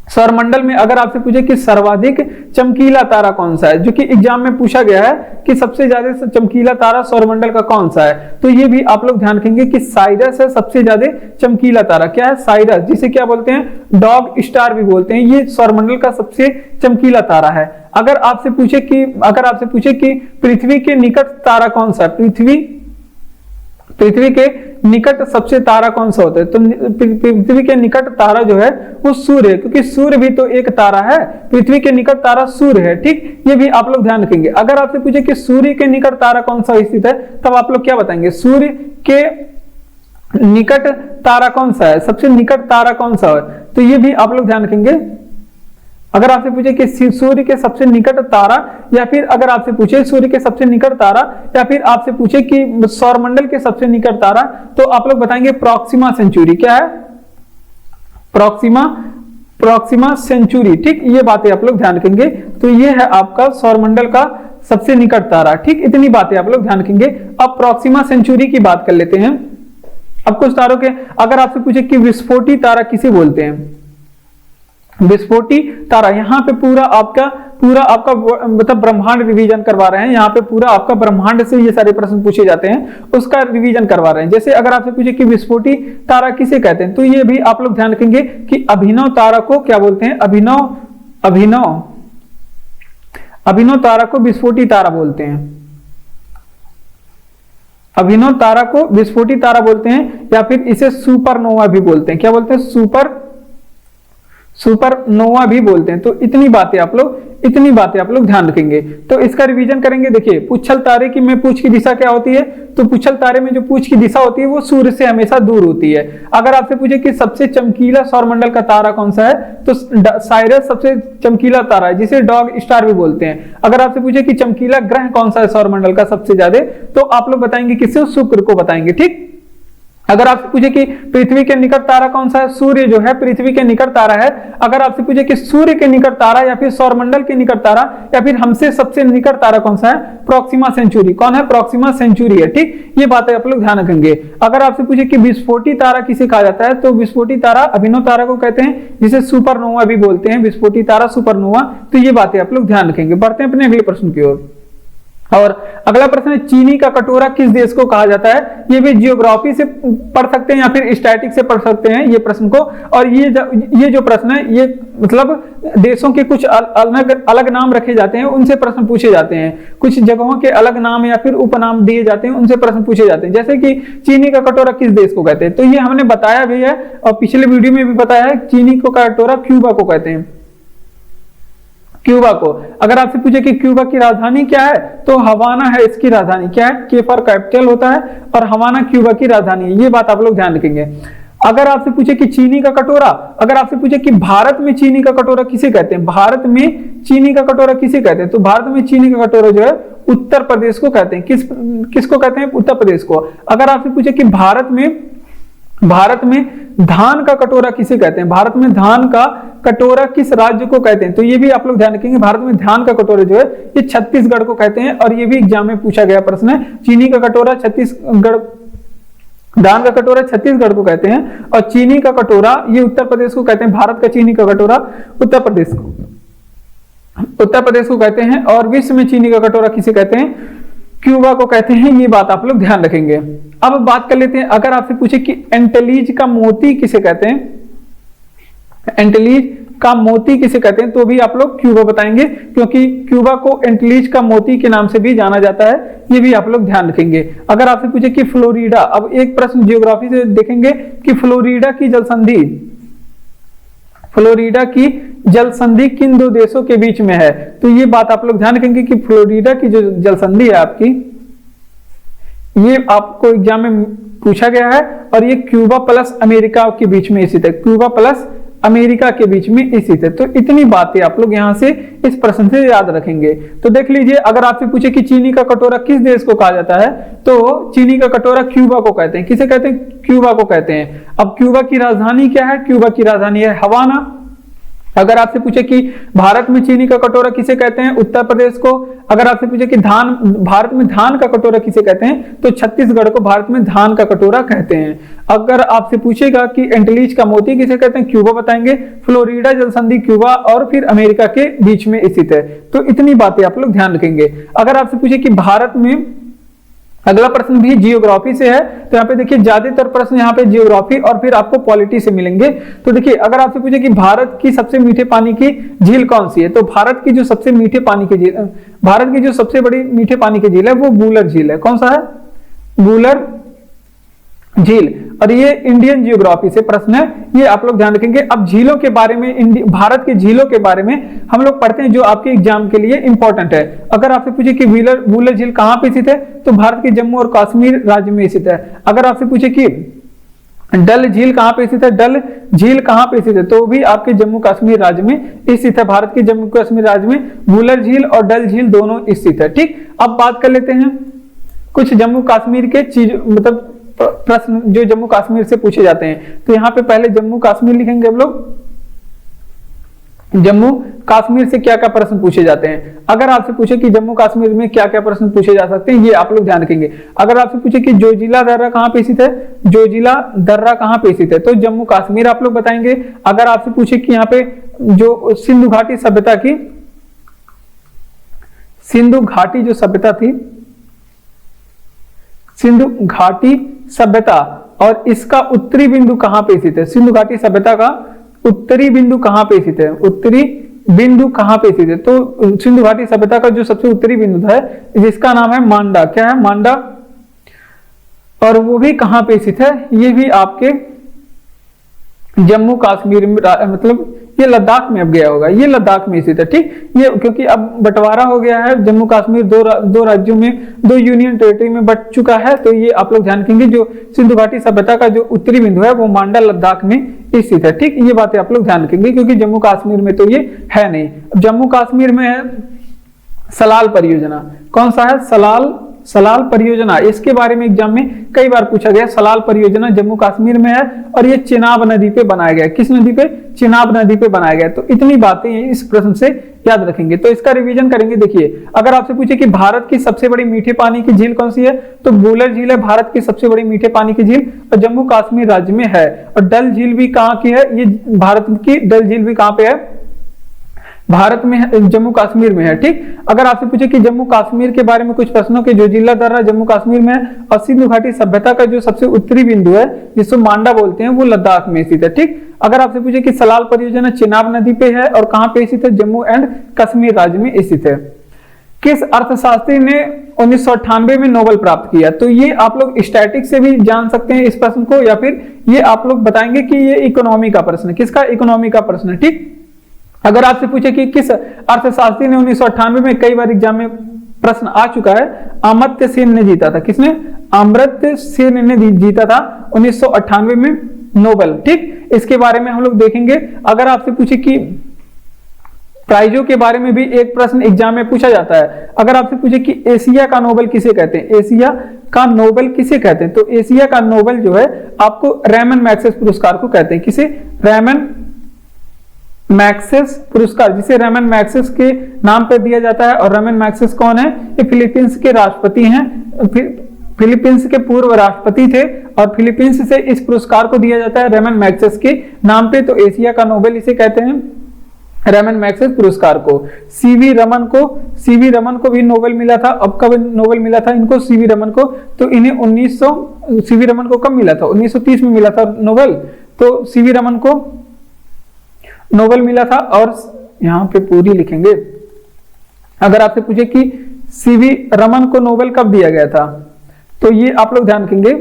सौरमंडल में अगर आपसे पूछे कि सर्वाधिक चमकीला तारा कौन सा है, जो कि एग्जाम में पूछा गया है कि सबसे ज्यादा चमकीला तारा सौरमंडल का कौन सा है, तो ये भी आप लोग ध्यान रखेंगे कि साइरस है सबसे ज्यादा चमकीला तारा। क्या है, साइरस, जिसे क्या बोलते हैं, डॉग स्टार भी बोलते हैं। ये सौरमंडल का सबसे चमकीला तारा है। अगर आपसे पूछे कि पृथ्वी के निकट तारा कौन सा है, पृथ्वी के निकट सबसे तारा कौन सा होता है? तो पृथ्वी के निकट तारा जो है वो सूर्य है, क्योंकि सूर्य भी तो एक तारा है। पृथ्वी के निकट तारा सूर्य है, ठीक। ये भी आप लोग ध्यान रखेंगे। अगर आपसे पूछे कि सूर्य के निकट तारा कौन सा स्थित है, तब आप लोग क्या बताएंगे? सूर्य के निकट तारा कौन सा है, सबसे निकट तारा कौन सा है? तो ये भी आप लोग ध्यान रखेंगे। अगर आपसे पूछे कि सूर्य के सबसे निकट तारा, या फिर अगर आपसे पूछे सूर्य के सबसे निकट तारा, या फिर आपसे पूछे कि सौरमंडल के सबसे निकट तारा, तो आप लोग बताएंगे प्रॉक्सिमा सेंचुरी। क्या है? प्रॉक्सिमा सेंचुरी, ठीक। ये बातें आप लोग ध्यान रखेंगे। तो ये है आपका सौरमंडल का सबसे निकट तारा, ठीक। इतनी बातें आप लोग ध्यान रखेंगे। अब प्रॉक्सिमा सेंचुरी की बात कर लेते हैं। अब कुछ तारों के, अगर आपसे पूछे कि विस्फोटी तारा किसे बोलते हैं? विस्फोटी तारा, यहाँ पे पूरा आपका मतलब ब्रह्मांड रिवीजन करवा रहे हैं। यहाँ पे पूरा आपका ब्रह्मांड से ये सारे प्रश्न पूछे जाते हैं, उसका रिवीजन करवा रहे हैं। जैसे अगर आपसे पूछे कि विस्फोटी तारा किसे कहते हैं, तो ये भी आप लोग ध्यान रखेंगे कि अभिनव तारा को क्या बोलते हैं? अभिनव तारा को विस्फोटी तारा बोलते हैं। अभिनव तारा को विस्फोटी तारा बोलते हैं, या फिर इसे सुपरनोवा भी बोलते हैं। क्या बोलते हैं? सुपरनोवा भी बोलते हैं। तो इतनी बातें आप लोग ध्यान रखेंगे। तो इसका रिवीजन करेंगे। देखिए, पुच्छल तारे की में पूछ की दिशा क्या होती है? तो पुच्छल तारे में जो पूछ की दिशा होती है वो सूर्य से हमेशा दूर होती है। अगर आपसे पूछे कि सबसे चमकीला सौरमंडल का तारा कौन सा है, तो साइरस सबसे चमकीला तारा है, जिसे डॉग स्टार भी बोलते हैं। अगर आपसे पूछे कि चमकीला ग्रह कौन सा है सौरमंडल का सबसे ज्यादा, तो आप लोग बताएंगे किससे? शुक्र को बताएंगे, ठीक। अगर आपसे पूछे कि पृथ्वी के निकट तारा कौन सा है, सूर्य जो है पृथ्वी के निकट तारा है। अगर आपसे पूछे कि सूर्य के निकट तारा या फिर सौरमंडल के निकट तारा या फिर हमसे सबसे निकट तारा कौन सा है, प्रॉक्सिमा सेंचुरी। कौन है? प्रॉक्सिमा सेंचुरी है, ठीक। ये बातें आप लोग ध्यान रखेंगे। अगर आपसे पूछे कि विस्फोटी तारा किसे कहा जाता है, तो विस्फोटी तारा अभिनव तारा को कहते हैं, जिसे सुपरनोवा भी बोलते हैं। विस्फोटी तारा, सुपरनोवा। तो ये बातें आप लोग ध्यान रखेंगे। बढ़ते हैं अपने अगले प्रश्न की ओर। और अगला प्रश्न है, चीनी का कटोरा किस देश को कहा जाता है? ये भी जियोग्राफी से पढ़ सकते हैं या फिर स्टैटिक से पढ़ सकते हैं ये प्रश्न को। और ये जो प्रश्न है, ये मतलब देशों के कुछ अलग नाम रखे जाते हैं, उनसे प्रश्न पूछे जाते हैं। कुछ जगहों के अलग नाम या फिर उपनाम दिए जाते हैं, उनसे प्रश्न पूछे जाते हैं। जैसे कि चीनी का कटोरा किस देश को कहते हैं, तो ये हमने बताया भी है और पिछले वीडियो में भी बताया है। चीनी को कटोरा क्यूबा को कहते हैं, क्यूबा को। अगर आपसे पूछे कि क्यूबा की राजधानी क्या है, तो हवाना है इसकी राजधानी। क्या है? के फॉर कैपिटल होता है, और हवाना क्यूबा की राजधानी है। ये बात आप लोग ध्यान रखेंगे। अगर आपसे पूछे कि चीनी का कटोरा, अगर आपसे पूछे कि भारत में चीनी का कटोरा किसे कहते हैं, भारत में चीनी का कटोरा किसे कहते हैं, तो भारत में चीनी का कटोरा जो है उत्तर प्रदेश को कहते हैं। किसको कहते हैं? उत्तर प्रदेश को। अगर आपसे पूछे कि भारत में धान का कटोरा किसे कहते हैं, भारत में धान का कटोरा किस राज्य को कहते हैं, तो ये भी आप लोग ध्यान रखेंगे। भारत में धान का कटोरा जो है ये छत्तीसगढ़ को कहते हैं, और ये भी एग्जाम में पूछा गया प्रश्न है। चीनी का कटोरा छत्तीसगढ़, धान का कटोरा छत्तीसगढ़ को कहते हैं, और चीनी का कटोरा ये उत्तर प्रदेश को कहते हैं। भारत का चीनी का कटोरा उत्तर प्रदेश को कहते हैं। और विश्व में चीनी का कटोरा किसे कहते हैं? क्यूबा को कहते हैं। ये बात आप लोग ध्यान रखेंगे। अब बात कर लेते हैं, अगर आपसे पूछे कि एंटेलीज का मोती किसे कहते हैं, एंटेलीज का मोती किसे कहते हैं, तो भी आप लोग क्यूबा बताएंगे, क्योंकि क्यूबा को एंटेलीज का मोती के नाम से भी जाना जाता है। ये भी आप लोग ध्यान रखेंगे। अगर आपसे पूछे कि फ्लोरिडा, अब एक प्रश्न जियोग्राफी से देखेंगे कि फ्लोरिडा की जल संधि किन दो देशों के बीच में है, तो ये बात आप लोग ध्यान रखेंगे कि फ्लोरिडा की जो जल संधि है आपकी, ये आपको एग्जाम में पूछा गया है, और ये क्यूबा प्लस अमेरिका के बीच में स्थित है। क्यूबा प्लस अमेरिका के बीच में स्थित है। तो इतनी बातें आप लोग यहां से इस प्रश्न से याद रखेंगे। तो देख लीजिए, अगर आपसे पूछे कि चीनी का कटोरा किस देश को कहा जाता है, तो चीनी का कटोरा क्यूबा को कहते हैं। किसे कहते हैं? क्यूबा को कहते हैं। अब क्यूबा की राजधानी क्या है? क्यूबा की राजधानी है हवाना। अगर आपसे पूछे कि भारत में चीनी का कटोरा किसे कहते हैं, उत्तर प्रदेश को। अगर आपसे पूछे कि भारत में धान का कटोरा किसे कहते हैं, तो छत्तीसगढ़ को भारत में धान का कटोरा कहते हैं। अगर आपसे पूछेगा कि एंटेलीज का मोती किसे कहते हैं, क्यूबा बताएंगे। फ्लोरिडा जल संधि क्यूबा और फिर अमेरिका के बीच में स्थित है। तो इतनी बातें आप लोग ध्यान रखेंगे। अगर आपसे पूछे कि भारत में, अगला प्रश्न भी जियोग्राफी से है, तो यहाँ पे देखिए ज्यादातर प्रश्न यहाँ पे जियोग्राफी और फिर आपको पॉलिटी से मिलेंगे। तो देखिए, अगर आपसे पूछे कि भारत की सबसे मीठे पानी की झील कौन सी है, तो भारत की जो सबसे मीठे पानी की झील, भारत की जो सबसे बड़ी मीठे पानी की झील है वो वूलर झील है। कौन सा है? झील, और ये इंडियन जियोग्राफी से प्रश्न है, ये आप लोग ध्यान रखेंगे। अब झीलों के बारे में, भारत के झीलों के बारे में हम लोग पढ़ते हैं जो आपके एग्जाम के लिए इंपॉर्टेंट है। अगर आपसे पूछे कि वुलर झील कहां पे स्थित है, तो भारत के जम्मू और कश्मीर राज्य में स्थित है। अगर आपसे पूछे कि डल झील कहां पे स्थित है, डल झील कहां पे स्थित है, तो भी आपके जम्मू कश्मीर राज्य में स्थित है। भारत के जम्मू कश्मीर राज्य में वुलर झील और डल झील दोनों स्थित है। ठीक, अब बात कर लेते हैं कुछ जम्मू कश्मीर के चीज, मतलब प्रश्न जो जम्मू कश्मीर से पूछे जाते हैं। तो यहाँ पे पहले जम्मू कश्मीर लिखेंगे हम लोग, जम्मू कश्मीर से क्या क्या प्रश्न पूछे जाते हैं। अगर आपसे पूछे कि जम्मू कश्मीर में क्या क्या प्रश्न पूछे जा सकते हैं, ये आप लोग ध्यान रखेंगे। अगर आपसे पूछे कि जोजिला दर्रा कहां पे स्थित है, जोजिला दर्रा कहां पे स्थित है, तो जम्मू कश्मीर आप लोग बताएंगे। अगर आपसे पूछे कि यहाँ पे जो सिंधु घाटी सभ्यता की, सिंधु घाटी जो सभ्यता थी, सिंधु घाटी सभ्यता, और इसका उत्तरी बिंदु कहां पे स्थित है, सिंधु घाटी सभ्यता का उत्तरी बिंदु कहां पे स्थित है, उत्तरी बिंदु कहां पे स्थित है, तो सिंधु घाटी सभ्यता का जो सबसे उत्तरी बिंदु है जिसका नाम है मांडा, क्या है, मांडा, और वो भी कहां पे स्थित है, ये भी आपके जम्मू कश्मीर में, मतलब ये लद्दाख में अब गया होगा, ये लद्दाख में स्थित है। ठीक, ये क्योंकि अब बंटवारा हो गया है, जम्मू कश्मीर दो राज्यों में, दो यूनियन टेरिटरी में बंट चुका है, तो ये आप लोग ध्यान रखेंगे। जो सिंधु घाटी सभ्यता का जो उत्तरी बिंदु है वो मांडा लद्दाख में स्थित है। ठीक, ये बातें आप लोग ध्यान रखेंगे क्योंकि जम्मू कश्मीर में तो ये है नहीं। जम्मू कश्मीर में है सलाल परियोजना, कौन सा है, सलाल परियोजना, इसके बारे में एग्जाम में कई बार पूछा गया। सलाल परियोजना जम्मू कश्मीर में है और ये चिनाब नदी पे बनाया गया है। किस नदी पे, चिनाब नदी पे बनाया गया है। तो इतनी बातें इस प्रश्न से याद रखेंगे, तो इसका रिवीजन करेंगे। देखिए, अगर आपसे पूछे कि भारत की सबसे बड़ी मीठे पानी की झील कौन सी है, तो वुलर झील है भारत की सबसे बड़ी मीठे पानी की झील, और जम्मू कश्मीर राज्य में है। और डल झील भी कहाँ की है, ये भारत की डल झील भी कहाँ पे है, भारत में है, जम्मू कश्मीर में है। ठीक, अगर आपसे पूछे कि जम्मू कश्मीर के बारे में कुछ प्रश्नों के, जोजिला दर्रा जम्मू कश्मीर में है, और सिंधु घाटी सभ्यता का जो सबसे उत्तरी बिंदु है जिसको मांडा बोलते हैं वो लद्दाख में स्थित है। ठीक, अगर आपसे पूछे कि सलाल परियोजना चिनाब नदी पे है और कहां पे स्थित है, जम्मू एंड कश्मीर राज्य में स्थित है। किस अर्थशास्त्री ने 1998 में नोबेल प्राप्त किया, तो ये आप लोग स्टैटिक से भी जान सकते हैं इस प्रश्न को, या फिर ये आप लोग बताएंगे कि ये इकोनॉमी का प्रश्न है, किसका, इकोनॉमी का प्रश्न है। ठीक, अगर आपसे पूछे कि किस अर्थशास्त्री ने 1998 में, कई बार एग्जाम में प्रश्न आ चुका है, अमर्त्य सेन ने जीता था, किसने, अमर्त्य सेन ने जीता था 1998 में नोबेल। ठीक, इसके बारे में हम लोग देखेंगे। अगर आपसे पूछे कि प्राइजों के बारे में भी एक प्रश्न एग्जाम में पूछा जाता है। अगर आपसे पूछे कि एशिया का नोबेल किसे कहते हैं, एशिया का नोबेल किसे कहते हैं, तो एशिया का नोबेल जो है आपको रेमन मैग्सेस पुरस्कार को कहते हैं। किसे, रेमन मैग्सेस पुरस्कार, जिसे रेमन मैग्सेस के नाम पर दिया जाता है। और रेमन मैग्सेस कौन है, ये फिलीपींस के राष्ट्रपति हैं, फिलीपींस के पूर्व राष्ट्रपति थे, और फिलीपींस से इस पुरस्कार को दिया जाता है रेमन मैग्सेस के नाम पे। तो एशिया का नोबेल इसे कहते हैं, रेमन मैग्सेस पुरस्कार को। सीवी रमन को भी नोबेल मिला था। अब कब नोबेल मिला था इनको, सीवी रमन को, तो इन्हें सीवी रमन को कब मिला था, 1930 में मिला था नोबेल। तो सीवी रमन को नोबेल मिला था, और यहां पे पूरी लिखेंगे। अगर आपसे पूछे कि सीवी रमन को नोबेल कब दिया गया था, तो ये आप लोग ध्यान रखेंगे।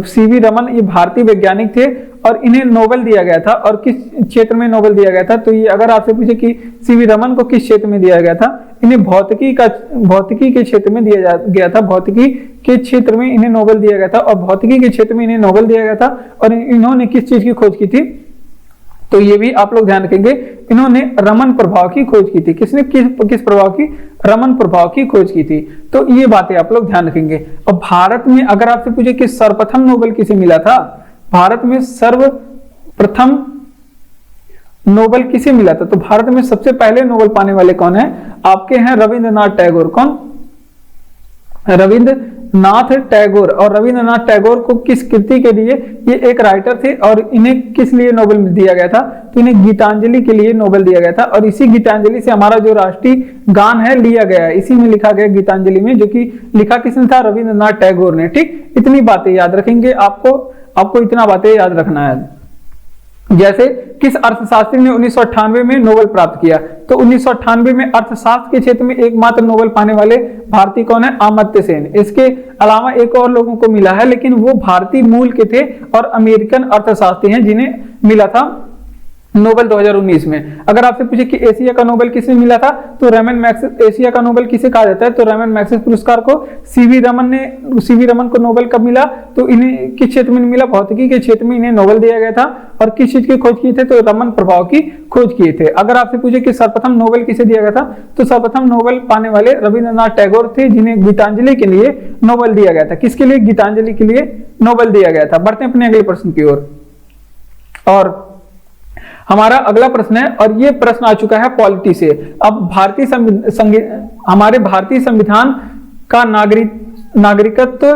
सीवी रमन ये भारतीय वैज्ञानिक थे और इन्हें नोबेल दिया गया था, और किस क्षेत्र में नोबेल दिया गया था, तो ये अगर आपसे पूछे कि सीवी रमन को किस क्षेत्र में दिया गया था, इन्हें भौतिकी के क्षेत्र में दिया गया था, भौतिकी के क्षेत्र में इन्हें नोबेल दिया गया था। और भौतिकी के क्षेत्र में इन्हें नोबेल दिया गया था, और इन्होंने किस चीज की खोज की थी, तो ये भी आप लोग ध्यान रखेंगे। इन्होंने रमन प्रभाव की खोज की थी। किसने, किस प्रभाव की, रमन प्रभाव की खोज की थी। तो ये बातें आप लोग ध्यान रखेंगे। और भारत में अगर आपसे पूछे कि सर्वप्रथम नोबेल किसे मिला था, भारत में सर्वप्रथम नोबेल किसे मिला था, तो भारत में सबसे पहले नोबेल पाने वाले कौन है, आपके हैं रविंद्रनाथ टैगोर। कौन, रविंद्रनाथ टैगोर। और रविंद्रनाथ टैगोर को किस कृति के लिए, ये एक राइटर थे, और इन्हें किस लिए नोबेल दिया गया था, तो इन्हें गीतांजलि के लिए नोबेल दिया गया था। और इसी गीतांजलि से हमारा जो राष्ट्रीय गान है लिया गया है, इसी में लिखा गया गीतांजलि में, जो कि लिखा किसने था, रविंद्रनाथ टैगोर ने। ठीक, इतनी बातें याद रखेंगे, आपको इतना बातें याद रखना है। जैसे किस अर्थशास्त्री ने 1998 में नोबेल प्राप्त किया? तो 1998 में अर्थशास्त्र के क्षेत्र में एकमात्र नोबेल पाने वाले भारतीय कौन है? अमर्त्य सेन। इसके अलावा एक और लोगों को मिला है, लेकिन वो भारतीय मूल के थे और अमेरिकन अर्थशास्त्री हैं जिन्हें मिला था नोबेल 2019 में। अगर आपसे पूछे कि एशिया का नोबेल किसे मिला था, तो रेमन मैग्सेसे। एशिया का नोबेल किसे कहा जाता है? तो रेमन मैग्सेसे पुरस्कार को सीवी रमन को नोबेल कब मिला? तो इन्हें किस क्षेत्र में मिला? भौतिकी के क्षेत्र में इन्हें नोबेल दिया गया था। और किस चीज की खोज की थे? तो रमन प्रभाव की खोज किए थे। अगर आपसे पूछे कि सर्वप्रथम नोबेल किसे दिया गया था, तो सर्वप्रथम नोबेल पाने वाले रविंद्रनाथ टैगोर थे, जिन्हें गीतांजलि के लिए नोबेल दिया गया था। किसके लिए? गीतांजलि के लिए नोबेल दिया गया था। बढ़ते हैं अपने अगले प्रश्न की ओर। और हमारा अगला प्रश्न है, और ये प्रश्न आ चुका है पॉलिटी से। अब हमारे भारतीय संविधान का नागरिकत्व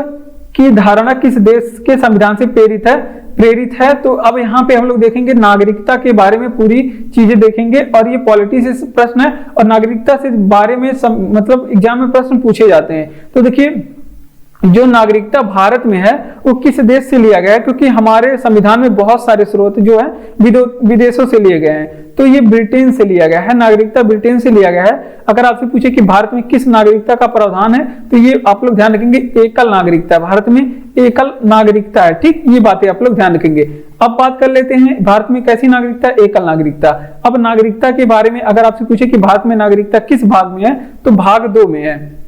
की धारणा किस देश के संविधान से प्रेरित है? तो अब यहाँ पे हम लोग देखेंगे नागरिकता के बारे में पूरी चीजें देखेंगे, और ये पॉलिटी से प्रश्न है और नागरिकता से बारे में मतलब एग्जाम में प्रश्न पूछे जाते हैं। तो देखिए, जो नागरिकता भारत में है वो किस देश से लिया गया है? क्योंकि हमारे संविधान में बहुत सारे स्रोत जो है विदेशों से लिए गए हैं। तो ये ब्रिटेन से लिया गया है, नागरिकता ब्रिटेन से लिया गया है। अगर आपसे पूछे कि भारत में किस नागरिकता का प्रावधान है, तो ये आप लोग ध्यान रखेंगे एकल नागरिकता। भारत में एकल नागरिकता है, ठीक, ये बातें आप लोग ध्यान रखेंगे। अब बात कर लेते हैं भारत में कैसी नागरिकता? एकल नागरिकता। अब नागरिकता के बारे में अगर आपसे पूछे कि भारत में नागरिकता किस भाग में है, तो भाग 2 में है।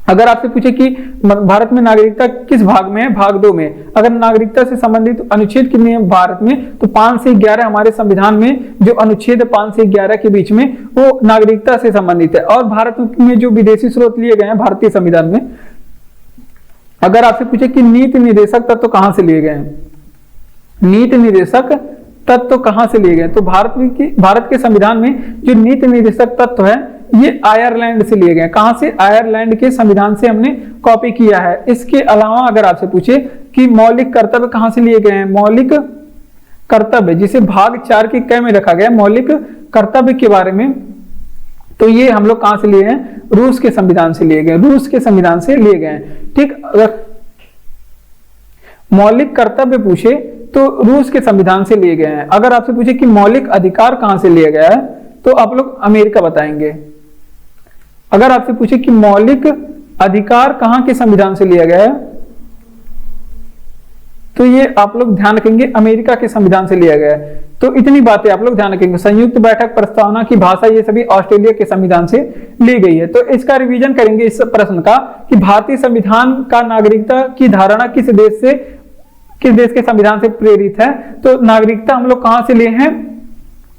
अगर आपसे पूछे कि भारत में नागरिकता किस भाग में है, भाग 2 में। अगर नागरिकता से संबंधित अनुच्छेद कितने हैं भारत में, तो 5 से 11 हमारे संविधान में जो अनुच्छेद 5 से 11 के बीच में वो नागरिकता से संबंधित है। और भारत में जो विदेशी स्रोत लिए गए हैं भारतीय संविधान में, अगर आपसे पूछे कि नीति निर्देशक तत्व कहां से लिए गए हैं, नीति निर्देशक तत्व कहां से लिए गए, तो भारत के संविधान में जो नीति निर्देशक तत्व है ये आयरलैंड से लिए गए। कहां से? आयरलैंड के संविधान से हमने कॉपी किया है। इसके अलावा अगर आपसे पूछे कि मौलिक कर्तव्य कहां से लिए गए हैं, मौलिक कर्तव्य जिसे भाग 4 के क में रखा गया, मौलिक कर्तव्य के बारे में, तो ये हम लोग कहां से लिए हैं? रूस के संविधान से लिए गए, रूस के संविधान से लिए गए हैं, ठीक। अगर मौलिक कर्तव्य पूछे तो रूस के संविधान से लिए गए हैं। अगर आपसे पूछे कि मौलिक अधिकार कहां से लिया गया है, तो आप लोग अमेरिका बताएंगे। अगर आपसे पूछे कि मौलिक अधिकार कहां के संविधान से लिया गया है, तो ये आप लोग ध्यान रखेंगे अमेरिका के संविधान से लिया गया है। तो इतनी बातें आप लोग ध्यान रखेंगे। संयुक्त बैठक, प्रस्तावना की भाषा, ये सभी ऑस्ट्रेलिया के संविधान से ली गई है। तो इसका रिवीजन करेंगे इस प्रश्न का कि भारतीय संविधान का नागरिकता की धारणा किस देश के संविधान से प्रेरित है। तो नागरिकता हम लोग कहां से लिए हैं?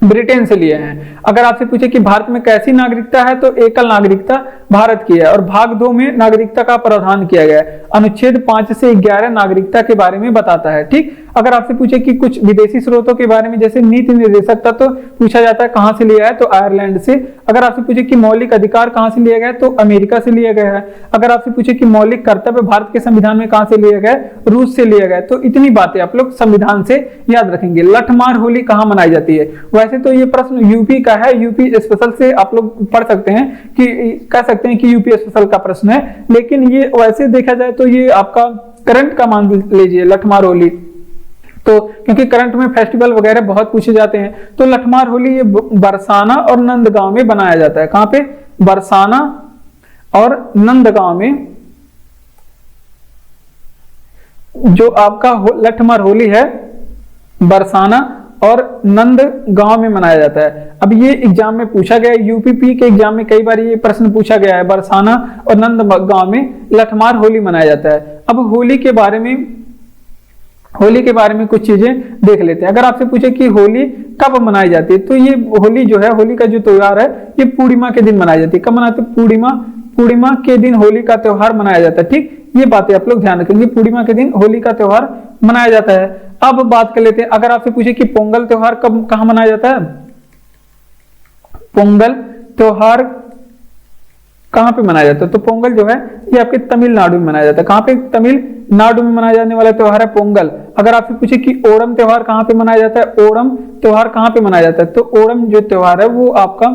ब्रिटेन से लिए हैं। अगर आपसे पूछे कि भारत में कैसी नागरिकता है, तो एकल नागरिकता भारत की है। और भाग 2 में नागरिकता का प्रावधान किया गया है। अनुच्छेद 5 से 11 नागरिकता के बारे में बताता है, ठीक। अगर आपसे पूछे कि कुछ विदेशी स्रोतों के बारे में, जैसे नीति निर्देशक तत्व तो पूछा जाता है कहां से लिया है, तो आयरलैंड से। अगर आपसे पूछे कि मौलिक अधिकार कहां से लिया गया है, तो अमेरिका से लिया गया है। अगर आपसे पूछे कि मौलिक कर्तव्य भारत के संविधान में कहां से लिया गया है, रूस से लिया गया है। तो इतनी बातें आप लोग संविधान से याद रखेंगे। लठमार होली कहां मनाई जाती है? वैसे तो ये प्रश्न यूपी का है, यूपी स्पेशल से आप लोग पढ़ सकते हैं कि कह सकते हैं कि यूपी स्पेशल का प्रश्न है, लेकिन ये वैसे देखा जाए तो ये आपका करंट का मान लीजिए लठमार होली। तो क्योंकि करंट में फेस्टिवल वगैरह बहुत पूछे जाते हैं, तो लठमार होली ये बरसाना और नंदगांव में बनाया जाता है। कहां पे? बरसाना और नंदगांव में जो आपका लठमार होली है, बरसाना और नंदगांव में मनाया जाता है। अब ये एग्जाम में पूछा गया, यूपीपी के एग्जाम में कई बार ये प्रश्न पूछा गया है, बरसाना और नंदगांव में लठमार होली मनाया जाता है। अब होली के बारे में कुछ चीजें देख लेते हैं। अगर आपसे पूछे कि होली कब मनाई जाती है, तो ये होली जो है, होली का जो त्योहार है, ये पूर्णिमा के दिन मनाई जाती है। कब मनाते हैं? पूर्णिमा के दिन होली का त्योहार मनाया जाता है, ठीक। ये बातें आप लोग ध्यान रखेंगे, पूर्णिमा के दिन होली का त्योहार मनाया जाता है। अब बात कर लेते हैं, अगर आपसे पूछे कि पोंगल त्योहार कहां मनाया जाता है, पोंगल त्योहार कहां पे मनाया जाता है, तो पोंगल जो है ये आपके तमिलनाडु में मनाया जाता है। कहां पे? तमिलनाडु में मनाया जाने वाला त्योहार है पोंगल। अगर आपसे पूछे कि ओणम त्योहार कहां पे मनाया जाता है, ओणम त्योहार कहां पे मनाया जाता है, तो ओणम जो त्योहार है वो आपका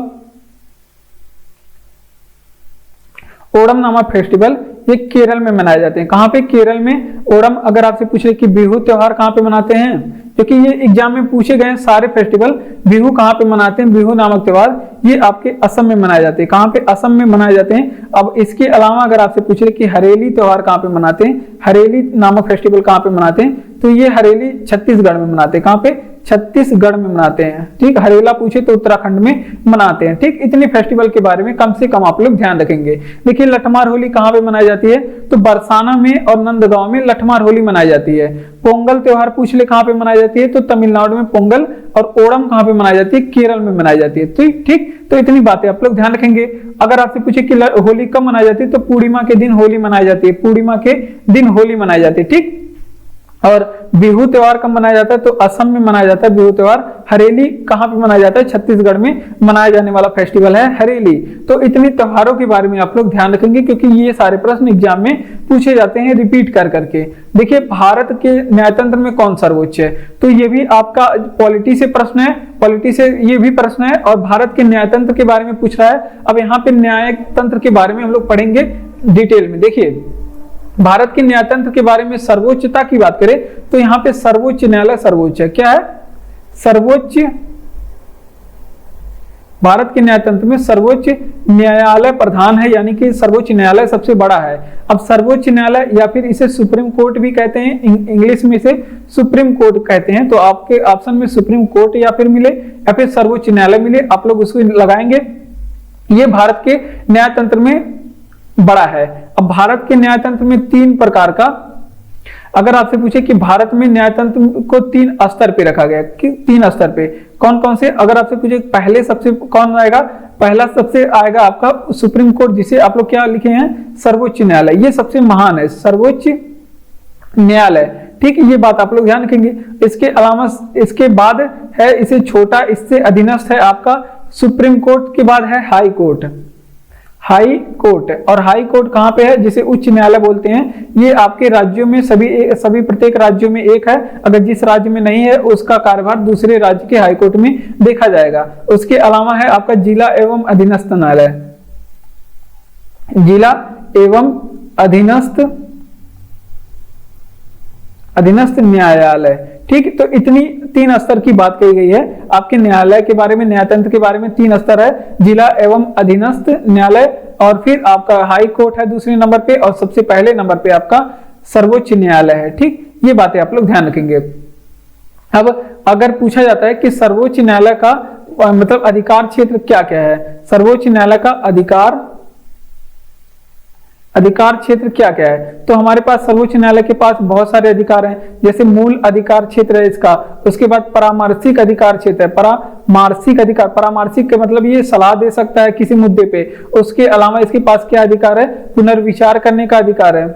ओणम नामक फेस्टिवल ये केरल में मनाए जाते हैं। कहां पे? केरल में ओणम। अगर आपसे पूछे कि बिहू त्योहार कहां पे मनाते हैं, क्योंकि ये एग्जाम में पूछे गए सारे फेस्टिवल। बिहू कहाँ पे मनाते हैं? बिहू नामक त्योहार ये आपके असम में मनाए जाते हैं। कहाँ पे? असम में मनाए जाते हैं। अब इसके अलावा अगर आपसे पूछ ले कि हरेली त्योहार कहाँ पे मनाते हैं, हरेली नामक फेस्टिवल कहाँ पे मनाते हैं, तो ये हरेली छत्तीसगढ़ में मनाते हैं। कहाँ पे? छत्तीसगढ़ में मनाते हैं। ठीक, हरेला पूछे तो उत्तराखंड में मनाते हैं। ठीक, इतने फेस्टिवल के बारे में कम से कम आप लोग ध्यान रखेंगे। देखिए लठमार होली कहाँ पे मनाई जाती है? तो बरसाना में और नंदगांव में लठमार होली मनाई जाती है। पोंगल त्योहार पूछ ले कहाँ पे मनाई जाती है? तो तमिलनाडु में पोंगल। और ओणम कहाँ पे मनाई जाती है? केरल में मनाई जाती है। तो ठीक, तो इतनी बातें आप लोग ध्यान रखेंगे। अगर आपसे पूछे कि होली कब मनाई जाती है, तो पूर्णिमा के दिन होली मनाई जाती है। पूर्णिमा के दिन होली मनाई जाती है। ठीक, और बिहू त्योहार कब मनाया जाता है? तो असम में मनाया जाता है बिहू त्योहार। हरेली कहाँ पे मनाया जाता है? छत्तीसगढ़ में मनाया जाने वाला फेस्टिवल है हरेली। तो इतने त्योहारों के बारे में आप लोग ध्यान रखेंगे, क्योंकि ये सारे प्रश्न एग्जाम में पूछे जाते हैं रिपीट कर करके। देखिए भारत के न्यायतंत्र में कौन सर्वोच्च है? तो ये भी आपका पॉलिटी से प्रश्न है, पॉलिटी से ये भी प्रश्न है, और भारत के न्यायतंत्र के बारे में पूछ रहा है। अब यहाँ पे न्यायतंत्र के बारे में हम लोग पढ़ेंगे डिटेल में। देखिए भारत के न्यायतंत्र के बारे में सर्वोच्चता की बात करें तो यहाँ पे सर्वोच्च न्यायालय सर्वोच्च है। क्या है? सर्वोच्च। भारत के न्यायतंत्र में सर्वोच्च न्यायालय प्रधान है, यानी कि सर्वोच्च न्यायालय सबसे बड़ा है। अब सर्वोच्च न्यायालय या फिर इसे सुप्रीम कोर्ट भी कहते हैं, इंग्लिश में इसे सुप्रीम कोर्ट कहते हैं। तो आपके ऑप्शन में सुप्रीम कोर्ट या फिर मिले या फिर सर्वोच्च न्यायालय मिले, आप लोग उसको लगाएंगे। ये भारत के न्यायतंत्र में बड़ा है। अब भारत के न्यायतंत्र में 3 प्रकार का, अगर आपसे पूछे कि भारत में न्यायतंत्र को 3 स्तर पे रखा गया, कि 3 स्तर पे कौन कौन से? अगर आपसे पूछे पहले सबसे कौन आएगा? पहला सबसे आएगा आपका सुप्रीम कोर्ट, जिसे आप लोग क्या लिखे हैं? सर्वोच्च न्यायालय। ये सबसे महान है, सर्वोच्च न्यायालय। ठीक, ये बात आप लोग ध्यान रखेंगे। इसके अलावा इसके बाद है इसे छोटा, इससे अधीनस्थ है आपका सुप्रीम कोर्ट के बाद है हाई कोर्ट। हाई कोर्ट, और हाई कोर्ट कहाँ पे है? जिसे उच्च न्यायालय बोलते हैं। ये आपके राज्यों में सभी प्रत्येक राज्यों में एक है। अगर जिस राज्य में नहीं है उसका कार्यभार दूसरे राज्य के हाई कोर्ट में देखा जाएगा। उसके अलावा है आपका जिला एवं अधीनस्थ न्यायालय, जिला एवं अधीनस्थ न्यायालय। ठीक, तो इतनी 3 स्तर की बात कही गई है। आपके न्यायालय के बारे में, न्यायतंत्र के बारे में 3 स्तर है, जिला एवं अधीनस्थ न्यायालय, और फिर आपका हाई कोर्ट है दूसरे नंबर पे, और सबसे पहले नंबर पे आपका सर्वोच्च न्यायालय है। ठीक, ये बातें आप लोग ध्यान रखेंगे। अब अगर पूछा जाता है कि सर्वोच्च न्यायालय का मतलब अधिकार क्षेत्र क्या क्या है? सर्वोच्च न्यायालय का अधिकार क्षेत्र क्या क्या है? तो हमारे पास सर्वोच्च न्यायालय के पास बहुत सारे अधिकार हैं। जैसे मूल अधिकार क्षेत्र है इसका, उसके बाद परामर्शिक अधिकार क्षेत्र है। परामर्शिक अधिकार, परामर्शिक का मतलब ये सलाह दे सकता है किसी मुद्दे पे। उसके अलावा इसके पास क्या अधिकार है? पुनर्विचार करने का अधिकार है,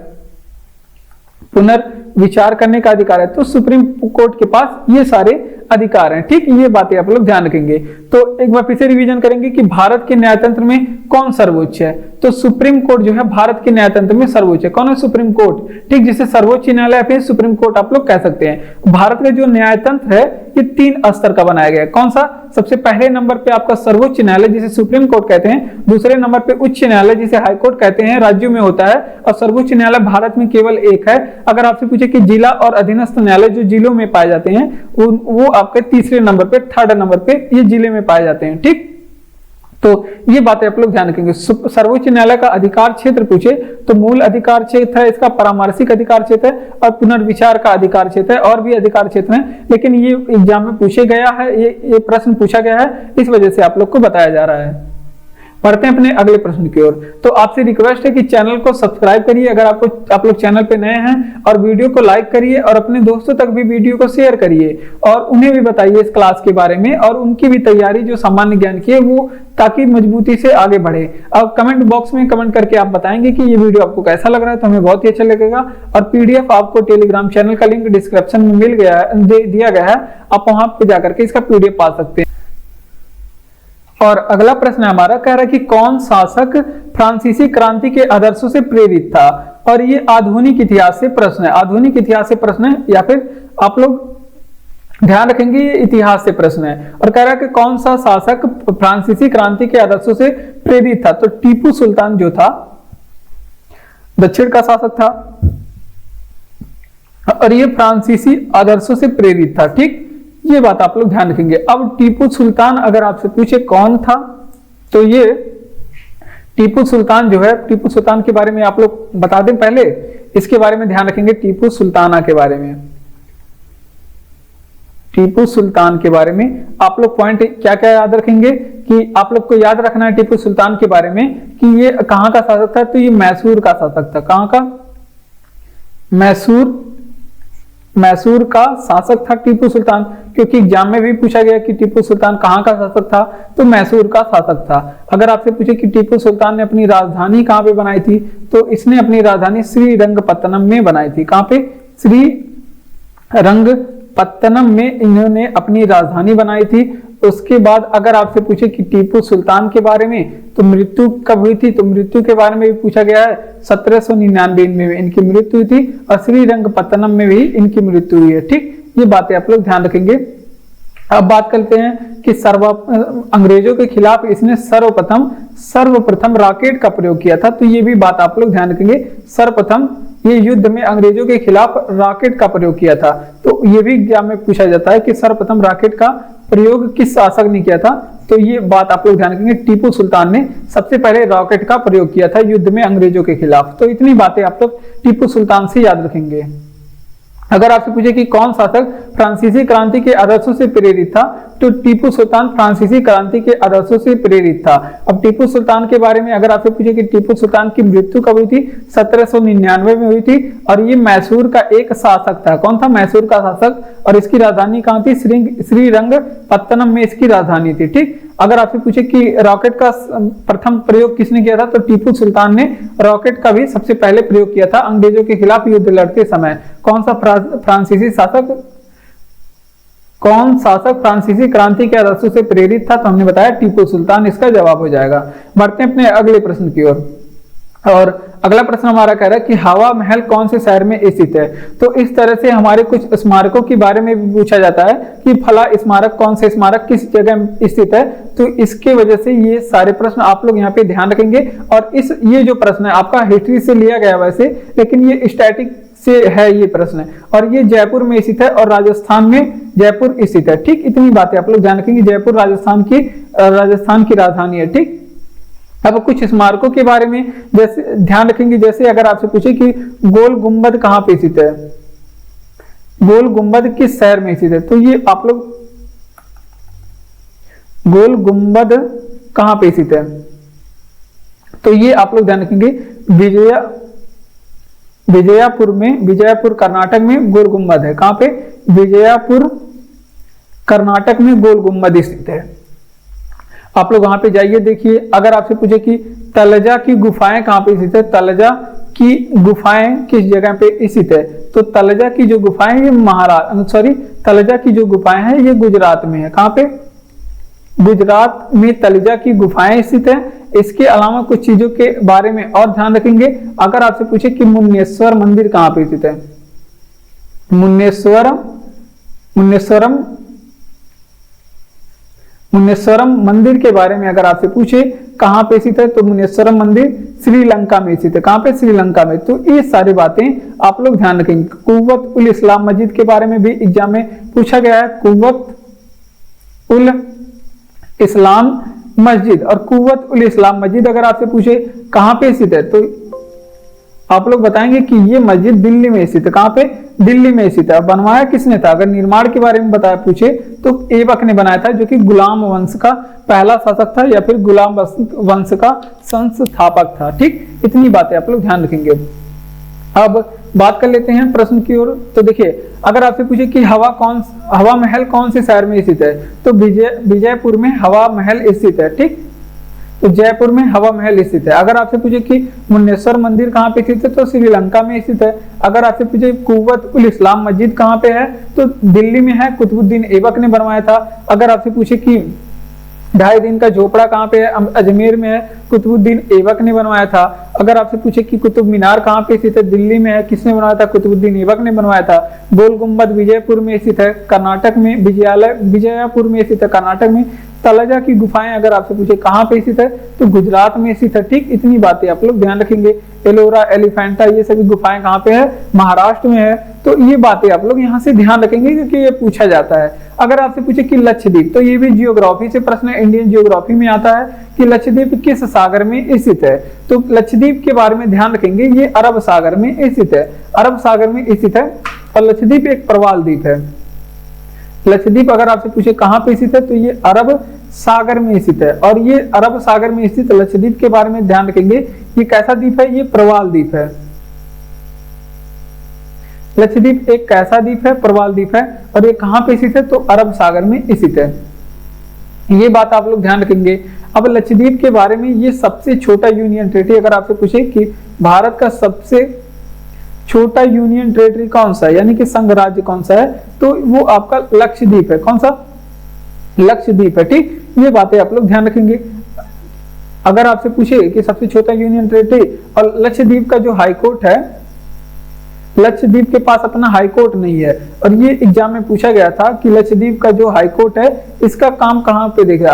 पुनर्विचार करने का अधिकार है। तो सुप्रीम कोर्ट के पास ये सारे अधिकार हैं। ठीक, ये बातें आप लोग ध्यान रखेंगे। तो एक बार फिर से रिवीजन करेंगे कि भारत के न्यायतंत्र में कौन सर्वोच्च है? तो सुप्रीम कोर्ट जो है भारत के न्यायतंत्र में सर्वोच्च है। कौन है? Supreme court. ठीक, जिसे सर्वोच्च न्यायालय फिर सुप्रीम कोर्ट आप लोग कह सकते हैं। भारत का जो न्यायतंत्र है ये 3 स्तर का बनाया गया है। कौन सा? सबसे पहले नंबर पे आपका सर्वोच्च न्यायालय जिसे सुप्रीम कोर्ट कहते हैं, दूसरे नंबर पे उच्च न्यायालय जिसे हाई कोर्ट कहते हैं, राज्यों में होता है, और सर्वोच्च न्यायालय भारत में केवल एक है। अगर आपसे पूछे कि जिला और अधीनस्थ न्यायालय जो जिलों में पाए जाते हैं वो आपके तीसरे नंबर पे, थर्ड नंबर पे ये जिले में पाए जाते हैं। ठीक, तो ये बातें आप लोग ध्यान रखेंगे। सर्वोच्च न्यायालय का अधिकार क्षेत्र पूछे तो मूल अधिकार क्षेत्र है इसका, परामर्शिक अधिकार क्षेत्र है, और पुनर्विचार का अधिकार क्षेत्र है, और भी अधिकार क्षेत्र हैं, लेकिन ये एग्जाम में पूछे गया है, ये प्रश्न पूछा गया है, इस वजह से आप लोग को बताया जा रहा है। बढ़ते हैं अपने अगले प्रश्न की ओर। तो आपसे रिक्वेस्ट है कि चैनल को सब्सक्राइब करिए अगर आप लोग चैनल पे नए हैं, और वीडियो को लाइक करिए, और अपने दोस्तों तक भी वीडियो को शेयर करिए, और उन्हें भी बताइए इस क्लास के बारे में, और उनकी भी तैयारी जो सामान्य ज्ञान की है वो ताकि मजबूती से आगे बढ़े। अब कमेंट बॉक्स में कमेंट करके आप बताएंगे कि ये वीडियो आपको कैसा लग रहा है, तो हमें बहुत ही अच्छा लगेगा। और पीडीएफ आपको टेलीग्राम चैनल का लिंक डिस्क्रिप्शन में दिया गया है, आप वहां पे जाकर के इसका पीडीएफ पा सकते हैं। और अगला प्रश्न हमारा कह रहा है कि कौन शासक फ्रांसीसी क्रांति के आदर्शों से प्रेरित था? और ये आधुनिक इतिहास से प्रश्न है, आधुनिक इतिहास से प्रश्न है, या फिर आप लोग ध्यान रखेंगे ये इतिहास से प्रश्न है। और कह रहा है कि कौन सा शासक फ्रांसीसी क्रांति के आदर्शों से प्रेरित था? तो टीपू सुल्तान जो था दक्षिण का शासक था, और ये फ्रांसीसी आदर्शों से प्रेरित था। ठीक, ये बात आप लोग ध्यान रखेंगे। अब टीपू सुल्तान अगर आपसे पूछे कौन था, तो ये टीपू सुल्तान जो है, टीपू सुल्तान के बारे में आप लोग बता दें पहले, इसके बारे में ध्यान रखेंगे। टीपू सुल्ताना के बारे में, टीपू सुल्तान के बारे में आप लोग पॉइंट क्या क्या याद रखेंगे कि आप लोग को याद रखना है टीपू सुल्तान के बारे में कि ये कहां का शासक था। तो ये मैसूर का शासक था। कहां का? मैसूर का शासक था टीपू सुल्तान, क्योंकि एग्जाम में भी पूछा गया कि टीपू सुल्तान कहां का शासक था, तो मैसूर का शासक था। अगर आपसे पूछे कि टीपू सुल्तान ने अपनी राजधानी कहां पे बनाई थी, तो इसने अपनी राजधानी श्रीरंगपत्तनम में बनाई थी। कहां पे? श्रीरंगपत्तनम में इन्होंने अपनी राजधानी बनाई थी। उसके बाद अगर आपसे पूछे कि टीपू सुल्तान के बारे में तो मृत्यु कब हुई थी, तो मृत्यु के बारे में भी पूछा गया है। 1799 में इनकी मृत्यु हुई थी और श्रीरंगपत्तनम में भी इनकी मृत्यु हुई है। ठीक, ये बातें आप लोग ध्यान रखेंगे। अब बात करते हैं कि अंग्रेजों के खिलाफ इसने सर्वप्रथम रॉकेट का प्रयोग किया था। तो ये भी बात आप लोग ध्यान रखेंगे। सर्वप्रथम ये युद्ध में अंग्रेजों के खिलाफ रॉकेट का प्रयोग किया था। तो ये भी एग्जाम में पूछा जाता है कि सर्वप्रथम रॉकेट का प्रयोग किस शासक ने किया था। तो ये बात आप लोग ध्यान रखेंगे, टीपू सुल्तान ने सबसे पहले रॉकेट का प्रयोग किया था युद्ध में अंग्रेजों के खिलाफ। तो इतनी बातें आप लोग टीपू सुल्तान से याद रखेंगे। अगर आपसे पूछे कि कौन शासक फ्रांसीसी क्रांति के आदर्शों से प्रेरित था, तो टीपू सुल्तान फ्रांसीसी क्रांति के आदर्शों से प्रेरित था। अब टीपू सुल्तान के बारे में अगर आपसे पूछे कि टीपू सुल्तान की मृत्यु कब हुई थी, 1799 में हुई थी और ये मैसूर का एक शासक था। कौन था? मैसूर का शासक। और इसकी राजधानी कहाँ थी? श्रीरंगपत्तनम में इसकी राजधानी थी। ठीक, अगर आपसे पूछे कि रॉकेट का प्रथम प्रयोग किसने किया था, तो टीपू सुल्तान ने रॉकेट का भी सबसे पहले प्रयोग किया था अंग्रेजों के खिलाफ युद्ध लड़ते समय। कौन सा फ्रांसीसी शासक? कौन शासक फ्रांसीसी क्रांति के आदर्शों से प्रेरित था? तो हमने बताया टीपू सुल्तान, इसका जवाब हो जाएगा। बढ़ते हैं अपने अगले प्रश्न की ओर। और अगला प्रश्न हमारा कह रहा है कि हवा महल कौन से शहर में स्थित है। तो इस तरह से हमारे कुछ स्मारकों के बारे में भी पूछा जाता है कि फला स्मारक, कौन से स्मारक किस जगह स्थित है। तो इसके वजह से ये सारे प्रश्न आप लोग यहाँ पे ध्यान रखेंगे। और ये जो प्रश्न है आपका हिस्ट्री से लिया गया वैसे, लेकिन ये स्टैटिक से है ये प्रश्न, और ये जयपुर में स्थित है और राजस्थान में जयपुर स्थित है। ठीक, इतनी बातें आप लोग ध्यान रखेंगे। जयपुर राजस्थान की राजधानी है। ठीक, अब कुछ स्मारकों के बारे में जैसे ध्यान रखेंगे, जैसे अगर आपसे पूछे कि गोल गुंबद कहां पे स्थित है, गोल गुंबद किस शहर में स्थित है, तो ये आप लोग गोल गुंबद कहां पे स्थित है, तो ये आप लोग ध्यान रखेंगे विजयपुर कर्नाटक में गोल गुंबद है। कहां पे? विजयपुर कर्नाटक में गोल गुंबद स्थित है। आप लोग वहां पे जाइए, देखिए। अगर आपसे पूछे कि तलजा की गुफाएं कहां पे स्थित है, तलजा की गुफाएं किस जगह पे स्थित है, तो तलजा की जो गुफाएं ये तलजा की जो गुफाएं हैं ये गुजरात में है। कहां पे? गुजरात में तलजा की गुफाएं स्थित है। इसके अलावा कुछ चीजों के बारे में और ध्यान रखेंगे। अगर आपसे पूछे कि मुन्नेश्वर मंदिर कहां पे स्थित है, मुन्नेश्वरम मंदिर के बारे में अगर आपसे पूछे कहां पे स्थित है, तो मुन्नेश्वरम मंदिर श्रीलंका में स्थित है। कहां पे? श्रीलंका में। तो ये सारी बातें आप लोग ध्यान रखेंगे। कुव्वत उल इस्लाम मस्जिद के बारे में भी एग्जाम में पूछा गया है। कुव्वत उल इस्लाम मस्जिद, और कुव्वत उल इस्लाम मस्जिद अगर आपसे पूछे कहां पे स्थित है, तो आप लोग बताएंगे कि ये मस्जिद दिल्ली में स्थित है। कहां पे? दिल्ली में स्थित है। बनवाया किसने था? अगर निर्माण के बारे में बताया पूछे तो ऐबक ने बनाया था, जो कि गुलाम वंश का पहला शासक था या फिर गुलाम वंश का संस्थापक था। ठीक, इतनी बातें आप लोग ध्यान रखेंगे। अब बात कर लेते हैं प्रश्न की ओर। तो देखिए, अगर आपसे पूछे कि हवा महल कौन से शहर में स्थित है, तो विजयपुर में हवा महल स्थित है। ठीक, तो जयपुर में हवा महल स्थित है। अगर आपसे पूछे कि मुन्नेश्वर मंदिर कहां पे स्थित है, तो श्रीलंका में स्थित है। अगर आपसे पूछे कुव्वत उल इस्लाम मस्जिद कहां पे है, तो दिल्ली में है, कुतुबुद्दीन ऐबक ने बनवाया था। अगर आपसे पूछे कि 2.5 दिन का झोपड़ा कहां पे है, अजमेर में है, कुतुबुद्दीन ऐबक ने बनवाया था। अगर आपसे पूछे कि कुतुब मीनार कहां पे स्थित है, दिल्ली में है, किसने बनवाया था? कुतुबुद्दीन ऐबक ने बनवाया था। गोल गुंबद विजयपुर में स्थित है, कर्नाटक में। विजयपुर में स्थित है, कर्नाटक में। तलजा की गुफाएं अगर आपसे पूछे कहाँ पे स्थित है तो गुजरात में स्थित है। ठीक, इतनी बातें आप लोग ध्यान रखेंगे। एलोरा, एलिफेंटा ये सभी गुफाएं कहाँ पे है, महाराष्ट्र में है। तो ये बातें आप लोग यहाँ से ध्यान रखेंगे क्योंकि ये पूछा जाता है। अगर आपसे पूछे कि लक्षद्वीप, तो ये भी जियोग्राफी से प्रश्न है, इंडियन जियोग्राफी में आता है कि लक्षद्वीप किस सागर में स्थित है। तो लक्षद्वीप के बारे में ध्यान रखेंगे, ये अरब सागर में स्थित है, अरब सागर में स्थित है। और लक्षद्वीप एक प्रवाल द्वीप है। लक्षद्वीप अगर आपसे पूछे कहाँ पे स्थित है तो ये अरब सागर में स्थित है। और ये अरब सागर में स्थित लक्षद्वीप के बारे में ध्यान रखेंगे, ये कैसा द्वीप है, ये प्रवाल द्वीप है। लक्षद्वीप एक कैसा द्वीप है, प्रवाल द्वीप है। और ये कहाँ पे स्थित है तो अरब सागर में स्थित है। ये बात आप लोग ध्यान रखेंगे। अब लक्षद्वीप के बारे में, ये सबसे छोटा यूनियन टेरिटरी, अगर आपसे पूछे कि भारत का सबसे छोटा यूनियन टेरिटरी कौन सा है, यानी कि संघ राज्य कौन सा है, तो वो आपका लक्षद्वीप है। कौन सा, लक्षद्वीप है। ठीक, ये बातें आप लोग ध्यान रखेंगे। अगर आपसे पूछे कि सबसे छोटा यूनियन टेरिटरी, और लक्षद्वीप का जो हाईकोर्ट है, लक्षद्वीप के पास अपना हाईकोर्ट नहीं है। और ये एग्जाम में पूछा गया था कि लक्षद्वीप का जो हाईकोर्ट है इसका काम कहाँ पे देखे,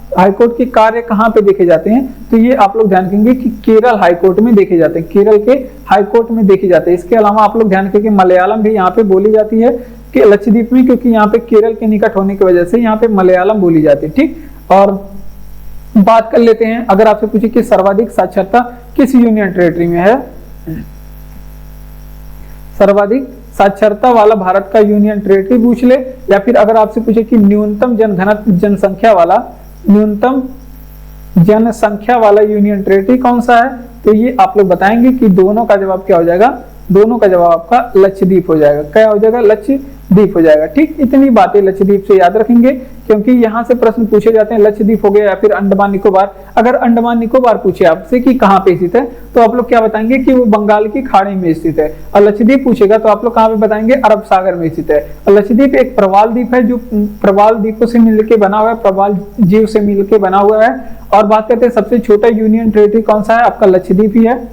हाईकोर्ट के कार्य कहाँ पे देखे जाते हैं, तो ये आप लोग ध्यान रखेंगे कि केरल हाईकोर्ट में देखे जाते हैं, केरल के हाईकोर्ट में देखे जाते हैं। इसके अलावा आप लोग ध्यान रखेंगे मलयालम भी यहाँ पे बोली जाती है कि लक्षद्वीप में, क्योंकि यहाँ पे केरल के निकट होने की वजह से यहाँ पे मलयालम बोली जाती है। ठीक, और बात कर लेते हैं, अगर आपसे पूछे कि सर्वाधिक साक्षरता किस यूनियन टेरिटरी में है, सर्वाधिक साक्षरता वाला भारत का यूनियन टेरिटरी पूछ ले, या फिर अगर आपसे पूछे कि न्यूनतम जनसंख्या वाला यूनियन टेरिटरी कौन सा है, तो ये आप लोग बताएंगे कि दोनों का जवाब क्या हो जाएगा, दोनों का जवाब आपका लक्षद्वीप हो जाएगा। क्या हो जाएगा, लक्षद्वीप हो जाएगा। ठीक, इतनी बातें लक्षद्वीप से याद रखेंगे क्योंकि यहाँ से प्रश्न पूछे जाते हैं। लक्षद्वीप हो गया, या फिर अंडमान निकोबार। अगर अंडमान निकोबार पूछे आपसे कि कहाँ पे स्थित है तो आप लोग क्या बताएंगे कि वो बंगाल की खाड़ी में स्थित है। और लक्षद्वीप पूछेगा तो आप लोग कहाँ पे बताएंगे, अरब सागर में स्थित है। और लक्षद्वीप एक प्रवाल द्वीप है जो प्रवाल द्वीपों से मिलकर बना हुआ है, प्रवाल जीव से मिलकर बना हुआ है। और बात करते हैं सबसे छोटा यूनियन टेरिटरी कौन सा है, आपका लक्षद्वीप ही है,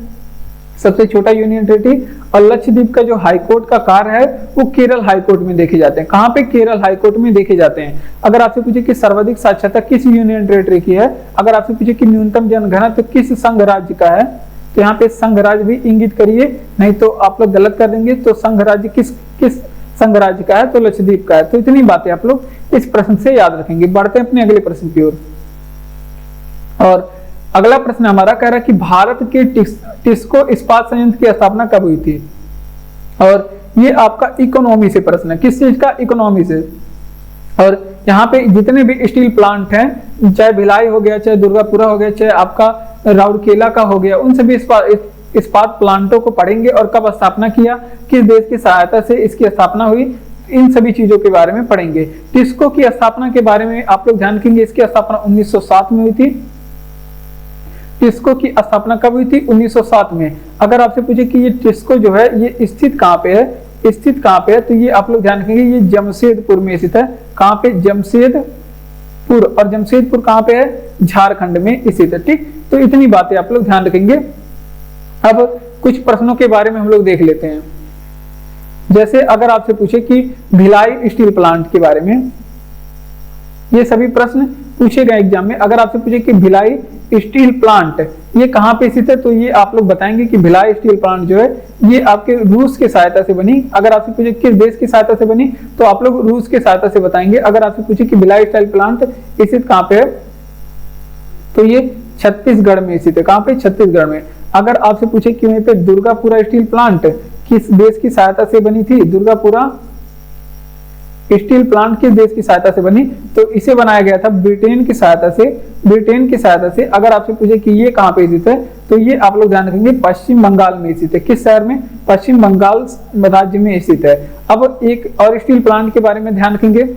सबसे छोटा यूनियन टेरिटरी। और लक्षद्वीप का जो हाईकोर्ट का कार्य है वो केरल हाईकोर्ट में देखे जाते हैं। कहाँ पे, केरल हाईकोर्ट में देखे जाते हैं। अगर आपसे पूछे कि सर्वाधिक साक्षरता किस यूनियन टेरिटरी की है, अगर आपसे पूछे कि न्यूनतम जनघनत्व किस संघ राज्य का है, तो यहाँ पे संघ राज्य भी इंगित करिए, नहीं तो आप लोग गलत कर देंगे। तो संघ राज्य किस संघ राज्य का है, तो लक्षद्वीप का है। तो इतनी बातें आप लोग इस प्रश्न से याद रखेंगे। बढ़ते हैं अपने अगले प्रश्न की ओर। और अगला प्रश्न हमारा कह रहा है कि भारत के टिस्को इस्पात संयंत्र की स्थापना कब हुई थी। और ये आपका इकोनॉमी से प्रश्न है, किस चीज का, इकोनॉमी से। और यहाँ पे जितने भी स्टील प्लांट हैं, चाहे भिलाई हो गया, चाहे दुर्गापुरा हो गया, चाहे आपका राउरकेला का हो गया, उन सभी इस्पात प्लांटों को पढ़ेंगे और कब स्थापना किया, किस देश की सहायता से इसकी स्थापना हुई, इन सभी चीजों के बारे में पढ़ेंगे। टिस्को की स्थापना के बारे में आप लोग ध्यान रखेंगे, इसकी स्थापना 1907 में हुई थी। टिस्को की स्थापना कब हुई थी, 1907 में। अगर आपसे पूछे कि ये टिस्को जो है ये स्थित कहाँ पे है, स्थित कहाँ पे है, तो ये आप लोग ध्यान रखेंगे, ये जमशेदपुर में स्थित है। कहाँ पे, जमशेदपुर। और जमशेदपुर कहाँ पे है, झारखंड में स्थित है। ठीक, तो इतनी बातें आप लोग ध्यान रखेंगे। अब कुछ प्रश्नों के बारे में हम लोग देख लेते हैं। जैसे अगर आपसे पूछे कि भिलाई स्टील प्लांट के बारे में, ये सभी प्रश्न पूछे गए एग्जाम में। अगर आपसे पूछे कि भिलाई स्टील प्लांट ये कहाँ पे स्थित है, तो ये आप लोग बताएंगे कि भिलाई स्टील प्लांट जो है ये आपके रूस की सहायता से बनी। अगर आपसे पूछे किस देश की सहायता से बनी, तो आप लोग रूस की सहायता से बताएंगे। अगर आपसे पूछे कि भिलाई स्टील प्लांट स्थित कहाँ पे है, तो ये छत्तीसगढ़ में स्थित है। कहाँ पे, छत्तीसगढ़ में। अगर आपसे पूछे कि वहीं पे दुर्गापुरा स्टील प्लांट किस देश की सहायता से बनी थी, दुर्गापुरा स्टील प्लांट किस देश की सहायता से बनी, तो इसे बनाया गया था ब्रिटेन की सहायता से, ब्रिटेन की सहायता से। अगर आपसे पूछे कि ये कहाँ पे स्थित है, तो ये आप लोग ध्यान रखेंगे पश्चिम बंगाल में स्थित है। किस शहर में, पश्चिम बंगाल राज्य में स्थित है। अब एक और स्टील प्लांट के बारे में ध्यान रखेंगे।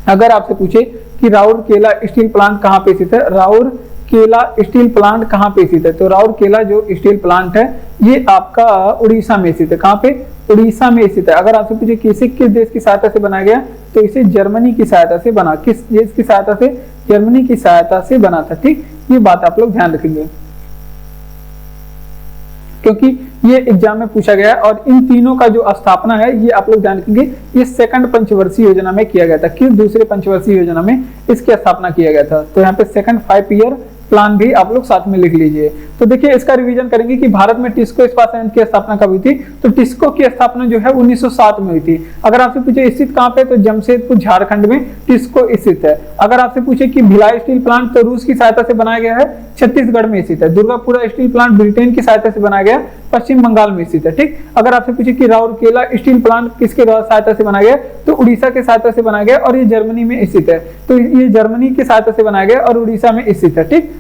अगर आपसे पूछे कि राउरकेला स्टील प्लांट कहाँ पे स्थित है, राउरकेला स्टील प्लांट कहाँ पे स्थित है, तो राउरकेला जो स्टील प्लांट है ये आपका उड़ीसा में स्थित है। कहाँ पे, उड़ीसा में स्थित है। अगर आपसे पूछे कि इसे किस देश की सहायता से बनाया गया, तो इसे जर्मनी की सहायता से बना। किस देश की सहायता से, जर्मनी की सहायता से बना था। ठीक, ये बात आप लोग ध्यान रखेंगे क्योंकि ये एग्जाम में पूछा गया है। और इन तीनों का जो स्थापना है ये आप लोग ध्यान रखेंगे, ये सेकंड पंचवर्षीय योजना में किया गया था। किस दूसरे पंचवर्षीय योजना में इसकी स्थापना किया गया था? तो यहाँ पे सेकंड 5 ईयर प्लान भी आप लोग साथ में लिख लीजिए। तो देखिए इसका रिवीजन करेंगे कि भारत में टिस्को इस्पात संयंत्र की स्थापना कब हुई थी। तो टिस्को की स्थापना जो है 1907 में हुई थी। अगर आपसे पूछे स्थित कहाँ पे, तो जमशेदपुर झारखंड में टिस्को स्थित है। अगर आपसे पूछे कि भिलाई स्टील प्लांट तो रूस की सहायता से बनाया गया है, छत्तीसगढ़ में स्थित है। दुर्गापुरा स्टील प्लांट ब्रिटेन की सहायता से बनाया गया, पश्चिम बंगाल में स्थित है। ठीक, अगर आपसे पूछे कि राउरकेला स्टील प्लांट किसके सहायता से बनाया गया, तो उड़ीसा के सहायता से बनाया गया और ये जर्मनी में स्थित है। तो ये जर्मनी की सहायता से बनाया गया और उड़ीसा में स्थित है। ठीक,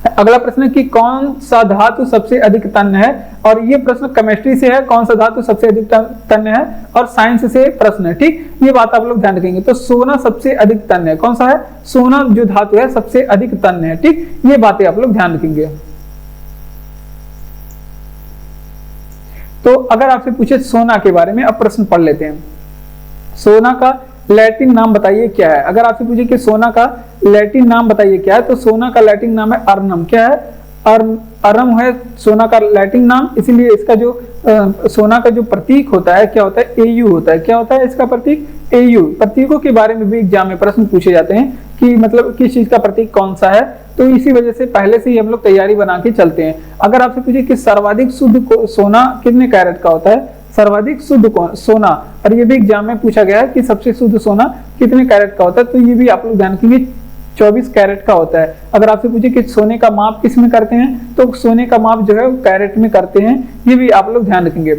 अगला प्रश्न कि कौन सा धातु सबसे अधिक तन्य है, और ये प्रश्न केमिस्ट्री से है, कौन सा धातु सबसे अधिक तन्य है, और साइंस से प्रश्न है। ठीक, ये बात आप लोग ध्यान रखेंगे। तो सोना सबसे अधिक तन्य है, कौन सा है? सोना जो धातु है सबसे अधिक तन्य है। ठीक, ये बातें आप लोग ध्यान रखेंगे। तो अगर आपसे पूछे सोना के बारे में, अब प्रश्न पढ़ लेते हैं। सोना का लैटिन नाम बताइए क्या है? अगर आपसे पूछे कि सोना का लैटिन नाम बताइए क्या है, तो सोना का लैटिन नाम है अर्नम। क्या है? अर्नम है सोना का लैटिन नाम। इसीलिए इसका जो सोना का जो प्रतीक होता है क्या होता है? एयू होता है। क्या होता है इसका प्रतीक? एयू। प्रतीकों के बारे में भी एग्जाम में प्रश्न पूछे जाते हैं कि मतलब किस चीज का प्रतीक कौन सा है। तो इसी वजह से पहले से ही हम लोग तैयारी बना के चलते हैं। अगर आपसे पूछे कि सर्वाधिक शुद्ध सोना कितने कैरेट का होता है, सर्वाधिक शुद्ध सोना, और ये भी एग्जाम में पूछा गया है कि सबसे शुद्ध सोना कितने कैरेट का होता है, तो ये भी आप लोग ध्यान रखेंगे 24 कैरेट का होता है। अगर आपसे पूछे कि सोने का माप किस में करते हैं, तो सोने का माप जो है वो कैरेट में करते हैं, ये भी आप लोग ध्यान रखेंगे।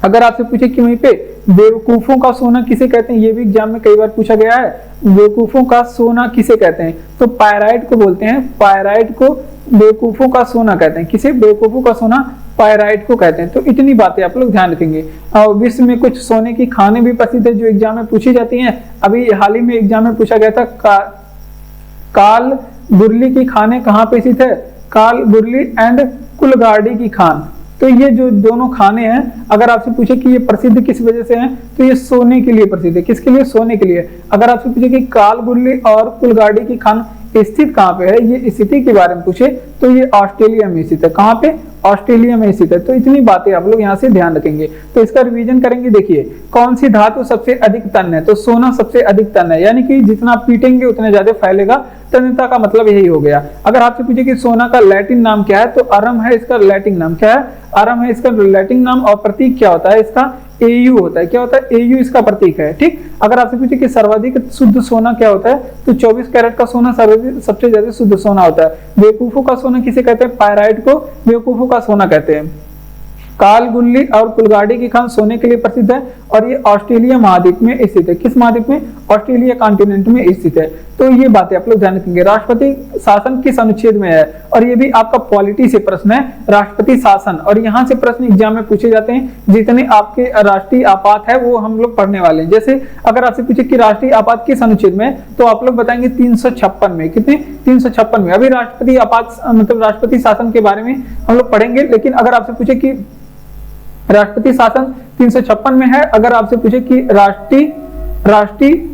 अगर आपसे पूछे कि वहीं पे बेवकूफों का सोना किसे कहते हैं, ये भी एग्जाम में कई बार पूछा गया है। बेवकूफों का सोना किसे कहते हैं, तो पायराइट को बोलते हैं। पायराइट को बेवकूफों का सोना कहते हैं। किसे? बेवकूफों का सोना पायराइट को कहते हैं। तो इतनी बातें आप लोग ध्यान रखेंगे। और विश्व में कुछ सोने की खानें भी प्रसिद्ध है जो एग्जाम में पूछी जाती हैं। अभी हाल ही में एग्जाम में पूछा गया था काल बुरली की खानें कहाँ पे स्थित है? काल बुरली एंड कुलगाड़ी की खान। तो ये जो दोनों खाने हैं, अगर आपसे पूछे कि ये प्रसिद्ध किस वजह से हैं, तो ये सोने के लिए प्रसिद्ध है। किसके लिए? सोने के लिए। अगर आपसे पूछे कि कालबुर्ली और कुलगाड़ी की खान स्थित कहाँ पे है, ये स्थिति के बारे में पूछे, तो ये ऑस्ट्रेलिया में स्थित है। कहाँ पे? ऑस्ट्रेलिया में स्थित है। तो इतनी बातें आप लोग यहाँ से ध्यान रखेंगे। तो इसका रिवीजन करेंगे। देखिए कौन सी धातु सबसे अधिक तन्य है, तो सोना सबसे अधिक तन्य है, यानी कि जितना आप पीटेंगे उतने ज्यादा फैलेगा। तन्यता का मतलब यही हो गया। अगर आपसे पूछे कि सोना का लैटिन नाम क्या है, तो अरम है इसका लैटिन नाम। क्या है? अरम है इसका लैटिन नाम। और प्रतीक क्या होता है इसका? एयू होता है। क्या होता है? एयू इसका प्रतीक है। ठीक, अगर आपसे पूछे कि सर्वाधिक शुद्ध सोना क्या होता है, तो 24 कैरेट का सोना सबसे ज्यादा शुद्ध सोना होता है। बेवकूफों का सोना किसे कहते हैं? पायराइट को बेवकूफों का सोना कहते हैं। कालगुल्ली और कुलगाड़ी की खान सोने के लिए प्रसिद्ध है, और ये ऑस्ट्रेलिया महाद्वीप में स्थित है। किस महाद्वीप में? ऑस्ट्रेलिया कॉन्टिनेंट में स्थित है। तो ये बातें आप लोग ध्यान रखेंगे। राष्ट्रपति शासन किस अनुच्छेद में है, और ये भी आपका पॉलिटी से प्रश्न है, राष्ट्रपति शासन। और यहाँ से प्रश्न एग्जाम में पूछे जाते हैं। जितने आपके राष्ट्रीय आपात है वो हम लोग पढ़ने वाले हैं। जैसे अगर आपसे पूछे कि राष्ट्रीय आपात किस अनुच्छेद में, तो आप लोग बताएंगे 356 में। कितने? 356 में। अभी राष्ट्रपति आपात मतलब राष्ट्रपति शासन के बारे में हम लोग पढ़ेंगे। लेकिन अगर आपसे पूछे कि राष्ट्रपति शासन 356 में है। अगर आपसे पूछे कि राष्ट्रीय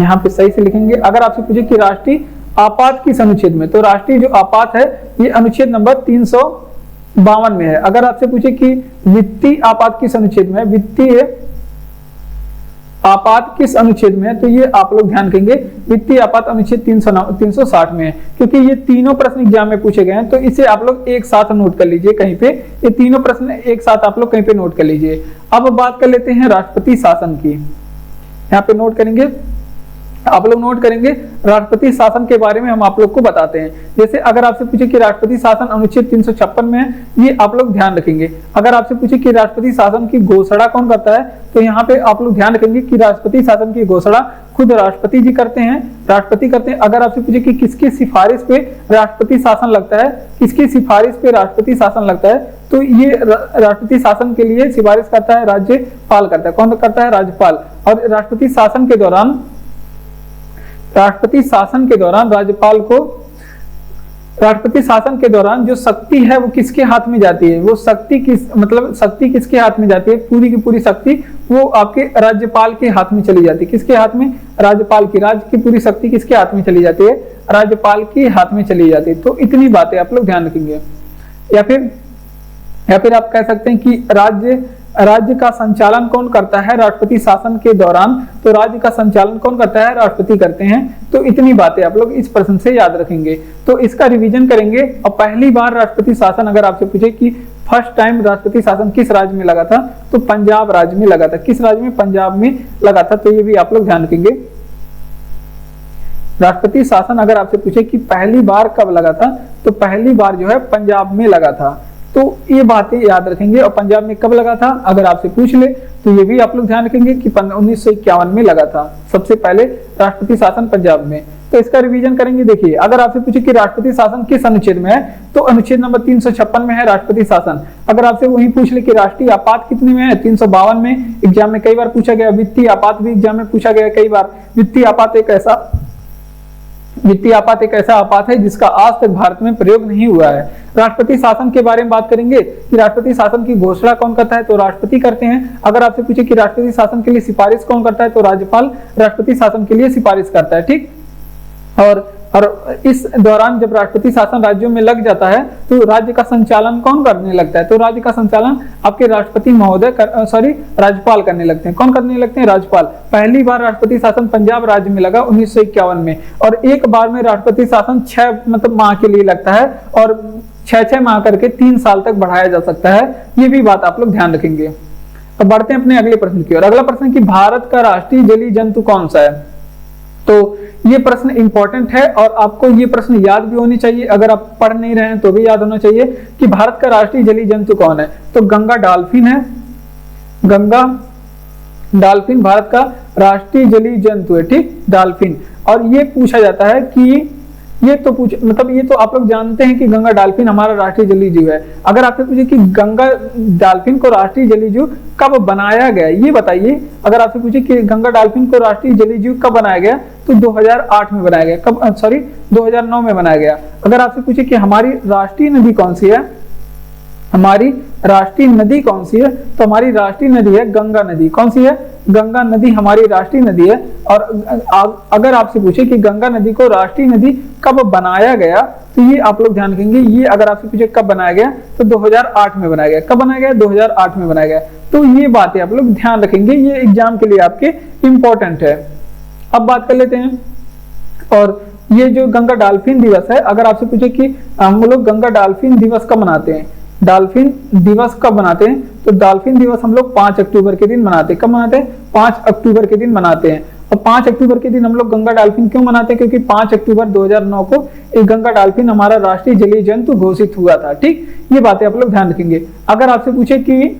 यहाँ पे सही से लिखेंगे। अगर आपसे पूछे कि राष्ट्रीय आपात किस अनुच्छेद में, तो राष्ट्रीय जो आपात है ये अनुच्छेद नंबर 352 में है। अगर आपसे पूछे कि वित्तीय आपात किस अनुच्छेद में है, वित्तीय आपात किस अनुच्छेद में है, तो ये आप लोग ध्यान रखेंगे। वित्तीय आपात अनुच्छेद 360 में है। क्योंकि ये तीनों प्रश्न एग्जाम में पूछे गए हैं, तो इसे आप लोग एक साथ नोट कर लीजिए कहीं पे। ये तीनों प्रश्न एक साथ आप लोग कहीं पे नोट कर लीजिए। अब बात कर लेते हैं राष्ट्रपति शासन की। यहाँ पे नोट करेंगे, आप लोग नोट करेंगे। राष्ट्रपति शासन के बारे में हम आप लोग को बताते हैं। जैसे अगर आपसे पूछे कि राष्ट्रपति शासन अनुच्छेद 356 में है, ये आप लोग ध्यान रखेंगे। अगर आपसे पूछे कि राष्ट्रपति शासन की घोषणा कौन करता है, तो यहाँ पे आप लोग ध्यान रखेंगे कि राष्ट्रपति शासन की घोषणा खुद राष्ट्रपति जी करते हैं, राष्ट्रपति करते हैं। अगर आपसे पूछे कि किसकी सिफारिश पे राष्ट्रपति शासन लगता है, किसकी सिफारिश पे राष्ट्रपति शासन लगता है, तो ये राष्ट्रपति शासन के लिए सिफारिश करता है राज्यपाल करता है। कौन करता है? राज्यपाल। और राष्ट्रपति शासन के दौरान राष्ट्रपति शासन के दौरान जो शक्ति है वो किसके हाथ में जाती है, वो शक्ति किसके हाथ में जाती है, पूरी की पूरी शक्ति वो आपके राज्यपाल के हाथ में चली जाती है। किसके हाथ में? राज्यपाल की। राज्य की पूरी शक्ति किसके हाथ में चली जाती है? राज्यपाल के हाथ में चली जाती है। तो इतनी बातें आप लोग ध्यान रखेंगे। या फिर या फिर आप कह सकते हैं कि राज्य का संचालन कौन करता है राष्ट्रपति शासन के दौरान, तो राज्य का संचालन कौन करता है, राष्ट्रपति करते हैं। तो इतनी बातें आप लोग इस प्रश्न से याद रखेंगे, तो इसका रिवीजन करेंगे। और पहली बार राष्ट्रपति शासन अगर आपसे पूछे कि फर्स्ट टाइम राष्ट्रपति शासन किस राज्य में लगा था, तो पंजाब राज्य में लगा था। किस राज्य में, पंजाब में लगा था। तो ये भी आप लोग ध्यान रखेंगे। राष्ट्रपति शासन अगर आपसे पूछे कि पहली बार कब लगा था, तो पहली बार जो है पंजाब में लगा था। तो ये बातें याद रखेंगे। और पंजाब में कब लगा था अगर आपसे पूछ ले, तो ये भी आप लोग ध्यान रखेंगे कि 1951 में लगा था सबसे पहले राष्ट्रपति शासन पंजाब में। तो इसका रिवीजन करेंगे। देखिए, अगर आपसे पूछे कि राष्ट्रपति शासन किस अनुच्छेद में है, तो अनुच्छेद नंबर 356 में है राष्ट्रपति शासन। अगर आपसे वही पूछ ले कि राष्ट्रीय आपात कितने में है, 352 में। एग्जाम में कई बार पूछा गया। वित्तीय आपात भी एग्जाम में पूछा गया कई बार। वित्तीय आपात एक ऐसा आपात है जिसका आज तक भारत में प्रयोग नहीं हुआ है। राष्ट्रपति शासन के बारे में बात करेंगे कि राष्ट्रपति शासन की घोषणा कौन करता है, तो राष्ट्रपति करते हैं। अगर आपसे पूछे कि राष्ट्रपति शासन के लिए सिफारिश कौन करता है, तो राज्यपाल राष्ट्रपति शासन के लिए सिफारिश करता है। ठीक। और इस दौरान जब राष्ट्रपति शासन राज्यों में लग जाता है, तो राज्य का संचालन कौन करने लगता है, तो राज्य का संचालन आपके राष्ट्रपति महोदय राज्यपाल करने लगते हैं। कौन करने लगते हैं, राज्यपाल। पहली बार राष्ट्रपति शासन पंजाब राज्य में लगा 1951 में। और एक बार में राष्ट्रपति शासन 6 माह के लिए लगता है, और 6 माह करके 3 साल तक बढ़ाया जा सकता है। ये भी बात आप लोग ध्यान रखेंगे। तो बढ़ते हैं अपने अगले प्रश्न की ओर। अगला प्रश्न कि भारत का राष्ट्रीय जलीय जंतु कौन सा है। तो ये प्रश्न इंपॉर्टेंट है और आपको ये प्रश्न याद भी होनी चाहिए। अगर आप पढ़ नहीं रहे हैं तो भी याद होना चाहिए कि भारत का राष्ट्रीय जलीय जंतु कौन है। तो गंगा डॉल्फिन है। गंगा डॉल्फिन भारत का राष्ट्रीय जलीय जंतु है। ठीक, डॉल्फिन। और ये पूछा जाता है कि ये तो आप लोग जानते हैं कि गंगा डॉल्फिन हमारा राष्ट्रीय जलीय जीव है। अगर आपसे पूछे कि गंगा डॉल्फिन को राष्ट्रीय जलीय जीव कब बनाया गया, ये बताइए। अगर आपसे पूछे कि गंगा डॉल्फिन को राष्ट्रीय जलीय जीव कब बनाया गया, तो 2008 में बनाया गया। 2009 में बनाया गया। अगर आपसे पूछे कि हमारी राष्ट्रीय नदी कौन सी है, हमारी राष्ट्रीय नदी कौन सी है, तो हमारी राष्ट्रीय नदी है गंगा नदी। कौन सी है, गंगा नदी हमारी राष्ट्रीय नदी है। और अगर आपसे पूछे कि गंगा नदी को राष्ट्रीय नदी कब बनाया गया, तो ये आप लोग ध्यान रखेंगे। ये अगर आपसे पूछे कब बनाया गया, तो 2008 में बनाया गया। कब बनाया गया, 2008 में बनाया गया। तो ये बातें आप लोग ध्यान रखेंगे, ये एग्जाम के लिए आपके इंपॉर्टेंट है। अब बात कर लेते हैं। और ये जो गंगा डॉल्फिन दिवस है, अगर आपसे पूछे कि हम लोग गंगा डॉल्फिन दिवस कब मनाते हैं, डॉल्फिन दिवस कब मनाते हैं, तो डॉल्फिन दिवस हम लोग 5 अक्टूबर के दिन मनाते हैं। कब मनाते हैं, 5 अक्टूबर के दिन मनाते हैं। और 5 अक्टूबर के दिन हम लोग गंगा डॉल्फिन क्यों मनाते हैं, क्योंकि 5 अक्टूबर 2009 को एक गंगा डॉल्फिन हमारा राष्ट्रीय जलीय जंतु घोषित हुआ था। ठीक, ये बातें आप लोग ध्यान रखेंगे। अगर आपसे पूछे कि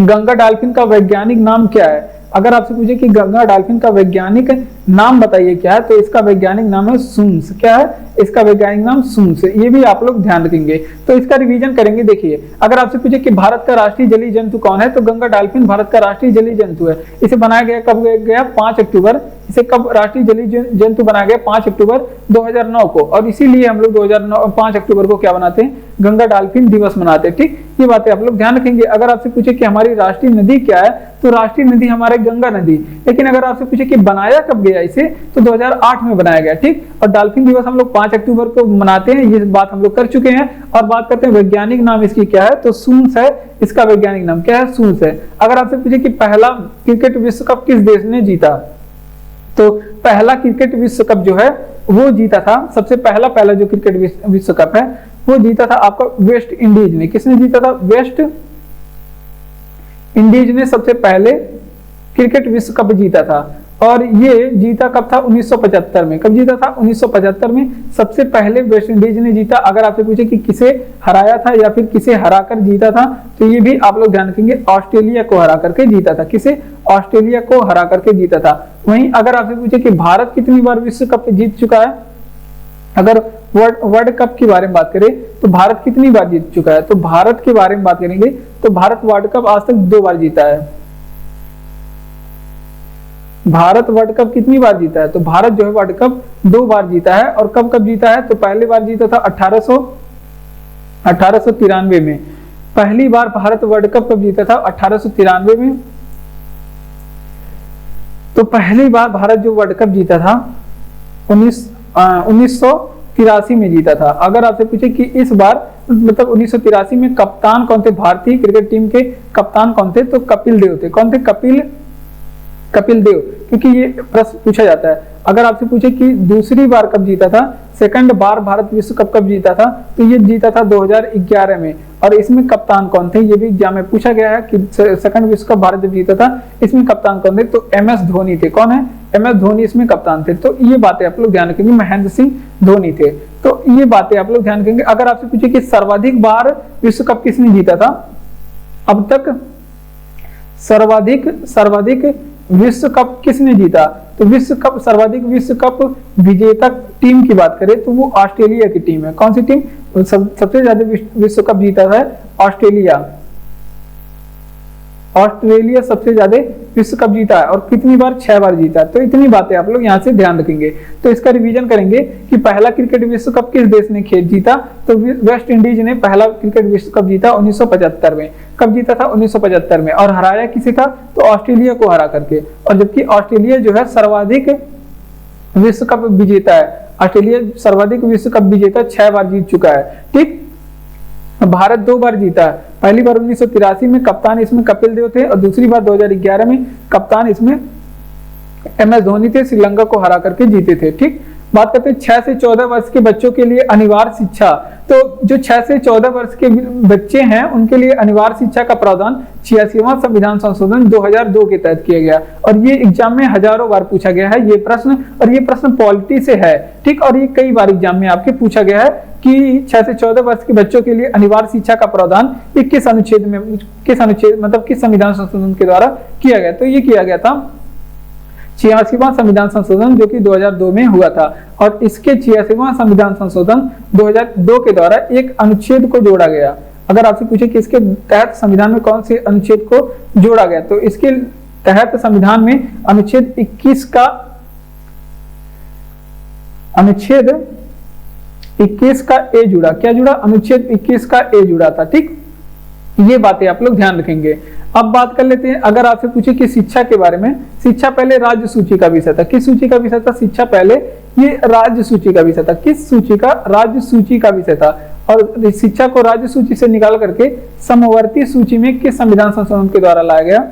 गंगा डॉल्फिन का वैज्ञानिक नाम क्या है, अगर आपसे पूछे कि गंगा डॉल्फिन का वैज्ञानिक नाम बताइए क्या है, तो इसका वैज्ञानिक नाम है सुन्स। क्या है इसका वैज्ञानिक नाम, सुन्स। ये भी आप लोग ध्यान रखेंगे। तो इसका रिवीजन करेंगे। देखिए, अगर आपसे पूछे कि भारत का राष्ट्रीय जलीय जंतु कौन है, तो गंगा डॉल्फिन भारत का राष्ट्रीय जलीय जंतु है। इसे बनाया गया कब गया, 5 अक्टूबर। इसे कब राष्ट्रीय जलीय जंतु बनाया गया, 5 अक्टूबर 2009 को। और इसीलिए हम लोग 5 अक्टूबर को क्या बनाते हैं, गंगा डॉल्फिन दिवस मनाते हैं। ठीक, ये बातें आप लोग ध्यान रखेंगे। अगर आपसे पूछे कि हमारी राष्ट्रीय नदी क्या है, तो राष्ट्रीय नदी हमारे गंगा नदी। लेकिन अगर आपसे पूछे कि बनाया कब गया इसे, तो 2008 में बनाया गया। ठीक, और डॉल्फिन दिवस हम लोग 5 अक्टूबर को मनाते हैं। ये बात हम लोग कर चुके हैं। और बात करते हैं वैज्ञानिक नाम इसकी क्या है, तो सुन्स है। इसका वैज्ञानिक नाम क्या है, सुन्स है। अगर आपसे पूछे कि पहला क्रिकेट विश्व कप किस देश ने जीता, तो पहला क्रिकेट विश्व कप जो है वो जीता था, सबसे पहला जो क्रिकेट विश्व कप है वो जीता था आपका वेस्ट इंडीज ने। किसने जीता था, वेस्ट इंडीज ने सबसे पहले क्रिकेट विश्व कप जीता था। और ये जीता कब था, 1975 में। कब जीता था, 1975 में सबसे पहले वेस्ट इंडीज ने जीता। अगर आपसे पूछे कि किसे हराया था या फिर किसे हराकर जीता था, तो ये भी आप लोग ध्यान रखेंगे, ऑस्ट्रेलिया को हरा करके जीता था। किसे, ऑस्ट्रेलिया को हरा करके जीता था। वहीं अगर आपसे पूछे कि भारत कितनी बार विश्व कप जीत चुका है, अगर वर्ल्ड कप के बारे में बात करें तो भारत कितनी बार जीत चुका है, तो भारत के बारे में बात करेंगे तो भारत वर्ल्ड कप आज तक 2 बार जीता है। भारत वर्ल्ड कप कितनी बार जीता है, तो भारत जो है वर्ल्ड कप 2 बार जीता है। और कब कब जीता है, तो पहली बार जीता था 1893 में। पहली बार भारत वर्ल्ड कप कब जीता था, 1893 में। तो पहली बार भारत जो वर्ल्ड कप जीता था 1983 में जीता था। अगर आपसे पूछे कि इस बार मतलब 1983 में कप्तान कौन थे, भारतीय क्रिकेट टीम के कप्तान कौन थे, तो कपिल देव थे। कौन थे, कपिल देव। क्योंकि ये प्रश्न पूछा जाता है, अगर आपसे पूछे कि दूसरी बार कब जीता था, सेकंड बार भारत विश्व कप कब जीता था, तो ये जीता था 2011 में। और इसमें कप्तान कौन थे, ये भी एग्जाम में पूछा गया है कि सेकंड विश्व कप भारत जब जीता था इसमें कप्तान कौन थे, तो MS धोनी थे। कौन है, MS धोनी इसमें कप्तान थे। तो ये बातें आप लोग ध्यान रखेंगे, महेंद्र सिंह धोनी थे। तो ये बातें आप लोग ध्यान रखेंगे। अगर आपसे पूछे कि सर्वाधिक बार विश्व कप किसने जीता था अब तक, सर्वाधिक विश्व कप किसने जीता, तो सर्वाधिक विश्व कप विजेता टीम की बात करें तो वो ऑस्ट्रेलिया की टीम है। कौन सी टीम, सबसे ज्यादा विश्व कप जीता है ऑस्ट्रेलिया सबसे ज्यादा विश्व कप जीता है। और कितनी बार, 6 बार जीता है। तो इतनी बातें आप लोग यहाँ से ध्यान रखेंगे। तो इसका रिवीजन करेंगे कि पहला क्रिकेट विश्व कप किस देश ने जीता, तो वेस्ट इंडीज ने पहला क्रिकेट विश्व कप जीता 1975 में। कब जीता था, 1975 में। और हराया किसे था, तो ऑस्ट्रेलिया को हरा करके। और जबकि ऑस्ट्रेलिया जो है सर्वाधिक विश्व कप विजेता है, ऑस्ट्रेलिया सर्वाधिक विश्व कप विजेता 6 बार जीत चुका है। ठीक, भारत 2 बार जीता है, पहली बार 1983 में, कप्तान इसमें कपिल देव थे, और दूसरी बार 2011 में, कप्तान इसमें MS धोनी थे, श्रीलंका को हरा करके जीते थे। ठीक, बात करते हैं 6 से 14 वर्ष के बच्चों के लिए अनिवार्य शिक्षा। तो जो 6 से 14 वर्ष के बच्चे हैं उनके लिए अनिवार्य शिक्षा का प्रावधान 86वां संविधान संशोधन 2002 के तहत किया गया। और ये एग्जाम में हजारों बार पूछा गया है ये प्रश्न, और ये प्रश्न पॉलिटी से है। ठीक, और ये कई बार एग्जाम में आपके पूछा गया है कि 6 से 14 वर्ष के बच्चों के लिए अनिवार्य शिक्षा का प्रावधान किस अनुच्छेद में, मतलब किस संविधान संशोधन के द्वारा किया गया, तो ये किया गया था 86वां संविधान संशोधन जो कि 2002 में हुआ था। और इसके 86वां संविधान संशोधन 2002 के द्वारा एक अनुच्छेद को जोड़ा गया। अगर आपसे पूछे कि इसके तहत संविधान में कौन से अनुच्छेद को जोड़ा गया, तो इसके तहत संविधान में अनुच्छेद 21 का ए जुड़ा। क्या जुड़ा, अनुच्छेद 21 का ए जुड़ा था। ठीक, ये बातें आप लोग ध्यान रखेंगे। अब बात कर लेते हैं, अगर आपसे पूछे कि शिक्षा के बारे में, शिक्षा पहले राज्य सूची का विषय था। किस सूची का विषय था, शिक्षा पहले ये राज्य सूची का विषय था। किस सूची का, राज्य सूची का विषय था। और शिक्षा को राज्य सूची से निकाल करके समवर्ती सूची में किस संविधान संशोधन के द्वारा लाया गया,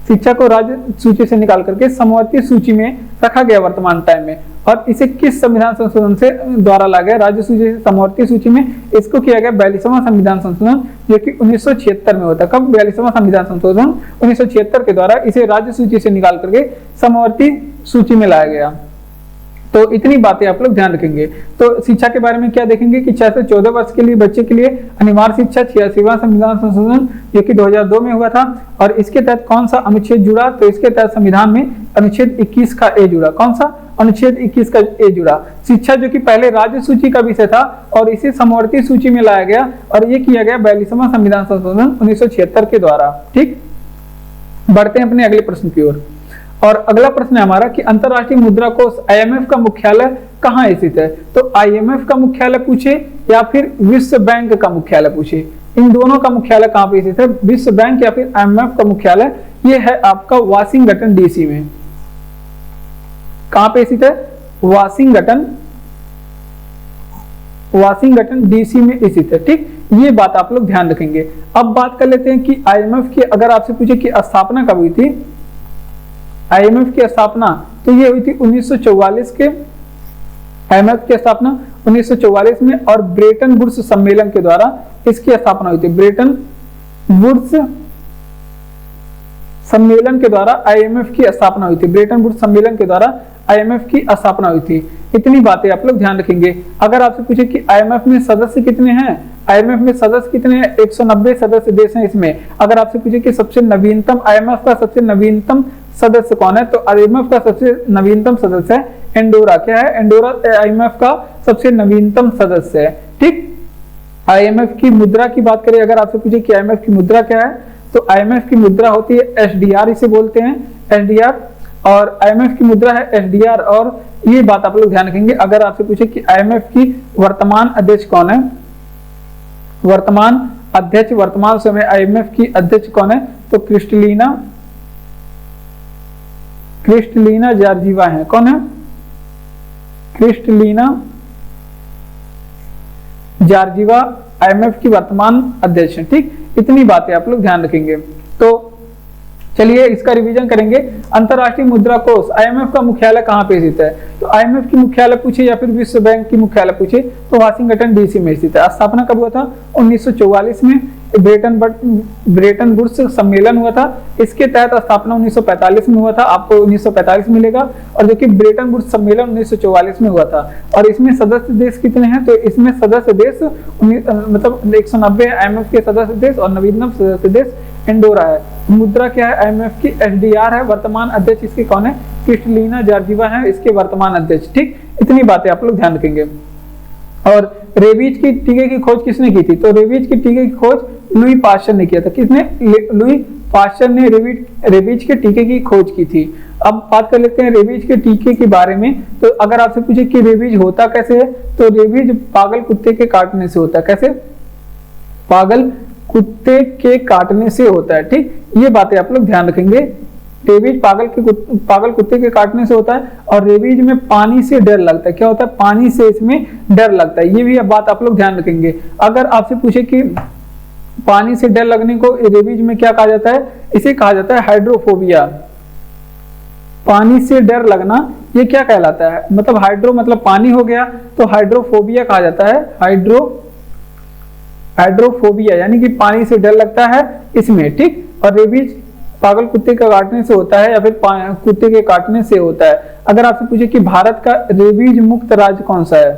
शिक्षा को राज्य सूची से निकाल करके समवर्ती सूची में रखा गया वर्तमान टाइम में। और इसे किस संविधान संशोधन से द्वारा लाया गया, राज्य सूची से समवर्ती सूची में। इसको किया गया 42वां संविधान संशोधन जो कि 1976 में होता। कब, 42वां संविधान संशोधन 1976 के द्वारा इसे राज्य सूची से निकाल करके समवर्ती सूची में लाया गया। तो इतनी बातें आप लोग ध्यान रखेंगे। तो शिक्षा के बारे में क्या देखेंगे कि 6 से 14 वर्ष के लिए बच्चे के लिए अनिवार्य शिक्षा 86वां संविधान संशोधन जो कि 2002 में हुआ था। और इसके तहत कौन सा अनुच्छेद जुड़ा, तो इसके तहत संविधान में अनुच्छेद 21 का ए जुड़ा। कौन सा, अनुच्छेद 21 का ए जुड़ा। शिक्षा जो कि पहले राज्य सूची का विषय था और इसे समवर्ती सूची में लाया गया, और ये किया गया 42वां संविधान संशोधन 1976 के द्वारा। ठीक, बढ़ते हैं अपने अगले प्रश्न की ओर। और अगला प्रश्न है हमारा कि अंतरराष्ट्रीय मुद्रा कोष IMF का मुख्यालय कहाँ स्थित है। तो IMF का मुख्यालय पूछे या फिर विश्व बैंक का मुख्यालय पूछे, इन दोनों का मुख्यालय कहाँ पे स्थित है, विश्व बैंक या फिर IMF का मुख्यालय ये है आपका वाशिंगटन DC में। कहाँ पे स्थित है, वाशिंगटन DC में स्थित है। ठीक, ये बात आप लोग ध्यान रखेंगे। अब बात कर लेते हैं कि IMF की, अगर आपसे पूछे कि स्थापना कब हुई थी, IMF की स्थापना तो ये हुई थी 1944 के, IMF की स्थापना 1944 में। और ब्रेटन वुड्स सम्मेलन के द्वारा इसकी स्थापना हुई थी। ब्रेटन वुड्स सम्मेलन के द्वारा IMF की स्थापना हुई थी। ब्रेटन वुड्स सम्मेलन के द्वारा IMF की स्थापना हुई थी। इतनी बातें आप लोग ध्यान रखेंगे। अगर आपसे पूछे कि IMF में सदस्य कितने हैं, IMF में सदस्य कितने हैं, 190 सदस्य देश हैं इसमें। अगर आपसे पूछे कि सबसे नवीनतम IMF का सबसे नवीनतम सदस्य कौन है, तो IMF का सबसे नवीनतम सदस्य है एंडोरा। क्या है, एंडोरा IMF का सबसे नवीनतम सदस्य है। ठीक, IMF की मुद्रा की बात करें, अगर आपसे पूछे कि IMF की मुद्रा क्या है, तो IMF की मुद्रा होती है SDR, इसे बोलते हैं SDR। और IMF की मुद्रा है SDR। और ये बात आप लोग ध्यान रखेंगे। अगर आपसे पूछे कि IMF की वर्तमान अध्यक्ष कौन है, वर्तमान समय IMF की अध्यक्ष कौन है, तो क्रिस्टलीना जॉर्जीवा है। कौन है, क्रिस्टलीना जॉर्जीवा आईएमएफ की वर्तमान अध्यक्ष हैं। ठीक, इतनी बातें आप लोग ध्यान रखेंगे। तो चलिए इसका रिवीजन करेंगे। अंतरराष्ट्रीय मुद्रा कोष आईएमएफ का मुख्यालय कहाँ पे स्थित है? तो आईएमएफ की मुख्यालय पूछे या फिर विश्व बैंक की मुख्यालय पूछे तो वाशिंगटन डीसी में स्थित है। स्थापना कब हुआ था? 1944 में ब्रेटन वुड्स सम्मेलन हुआ था। इसके तहत स्थापना 1945 में हुआ था, आपको 1945 मिलेगा। और जो कि ब्रेटन वुड्स सम्मेलन 1944 में हुआ था। और इसमें सदस्य देश कितने हैं? तो इसमें सदस्य देश मतलब 190 आईएमएफ के सदस्य देश और नवीनतम सदस्य देश एंडोरा है। मुद्रा क्या है? आईएमएफ की एसडीआर है। वर्तमान अध्यक्ष इसके कौन है? क्रिस्टलिना जॉर्जिवा है इसके वर्तमान अध्यक्ष। ठीक, इतनी बातें आप लोग ध्यान रखेंगे। और रेबीज की टीके की खोज किसने की थी? तो रेबीज की टीके की खोज लुई पास्चर ने किया था। किसने? लुई पास्चर ने रेबीज के टीके की खोज की थी। अब बात कर लेते हैं रेबीज के टीके के बारे में। तो अगर आपसे पूछे कि रेबीज होता कैसे है, तो रेबीज पागल कुत्ते के काटने से होता है। कैसे? पागल कुत्ते के काटने से होता है। ठीक, ये बातें आप लोग ध्यान रखेंगे। रेबीज पागल कुत्ते के काटने से होता है। और रेबीज में पानी से डर लगता है। क्या होता है? पानी से इसमें डर लगता है। ये भी बात आप लोग ध्यान रखेंगे। अगर आपसे पूछे कि पानी से डर लगने को रेबीज में क्या कहा जाता है? इसे कहा जाता है हाइड्रोफोबिया। पानी से डर लगना ये क्या कहलाता है? मतलब हाइड्रो मतलब पानी हो गया, तो हाइड्रोफोबिया कहा जाता है। हाइड्रोफोबिया यानी कि पानी से डर लगता है इसमें। ठीक, और रेबीज पागल कुत्ते के काटने से होता है या फिर कुत्ते के काटने से होता है। अगर आपसे पूछे कि भारत का रेबीज मुक्त राज्य कौन सा है?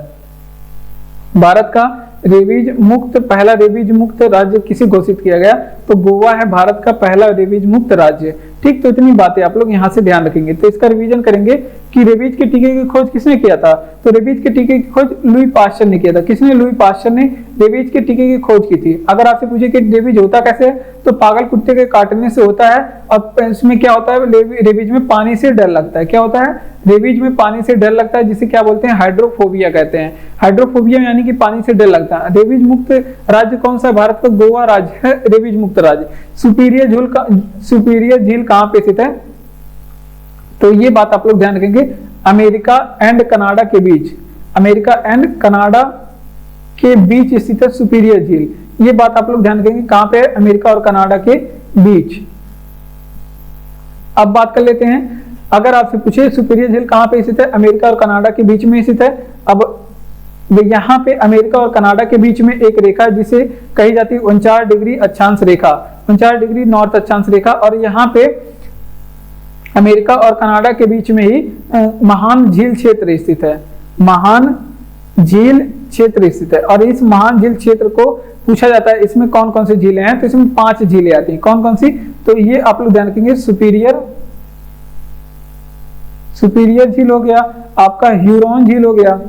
भारत का रेबीज मुक्त पहला रेबीज मुक्त राज्य किसे घोषित किया गया? तो गोवा है भारत का पहला रेबीज मुक्त राज्य। ठीक, तो इतनी बातें आप लोग यहाँ से ध्यान रखेंगे। तो इसका रिवीजन करेंगे कि रेबीज के टीके की खोज किसने किया था? तो रेबीज के टीके की खोज लुई पास्चर ने किया था। किसने? लुई पास्चर ने रेबीज के टीके की खोज की थी। अगर आपसे पूछे कि रेबीज होता कैसे है, तो पागल कुत्ते के काटने से होता है। और इसमें क्या होता है? रेबीज में पानी से डर लगता है। क्या होता है? रेबीज में पानी से डर लगता है, जिसे क्या बोलते हैं? हाइड्रोफोबिया कहते हैं। हाइड्रोफोबिया यानी कि पानी से डर लगता है। रेबीज मुक्त राज्य कौन सा है? भारत का गोवा राज्य है रेबीज मुक्त राज्य। सुपीरियर झील कहाँ पे स्थित है? तो ये बात आप लोग ध्यान रखेंगे। अमेरिका एंड कनाडा के बीच, अमेरिका एंड कनाडा के बीच स्थित है सुपीरियर झील। ये बात आप लोग ध्यान रखेंगे। कहां पे? अमेरिका और कनाडा के बीच। अब बात कर लेते हैं, अगर आपसे पूछे सुपीरियर झील कहां पे स्थित है? अमेरिका और कनाडा के बीच में स्थित है। अब यहाँ पे अमेरिका और कनाडा के बीच में एक रेखा जिसे कही जाती है 49 डिग्री अक्षांश रेखा, 49 डिग्री नॉर्थ अक्षांश रेखा। और यहाँ पे अमेरिका और कनाडा के बीच में ही महान झील क्षेत्र स्थित है। महान झील क्षेत्र स्थित है। और इस महान झील क्षेत्र को पूछा जाता है इसमें कौन कौन सी झीलें हैं? तो इसमें 5 झीलें आती हैं। कौन कौन सी? तो ये आप लोग ध्यान रखेंगे। सुपीरियर झील हो गया, आपका ह्यूरॉन झील हो गया,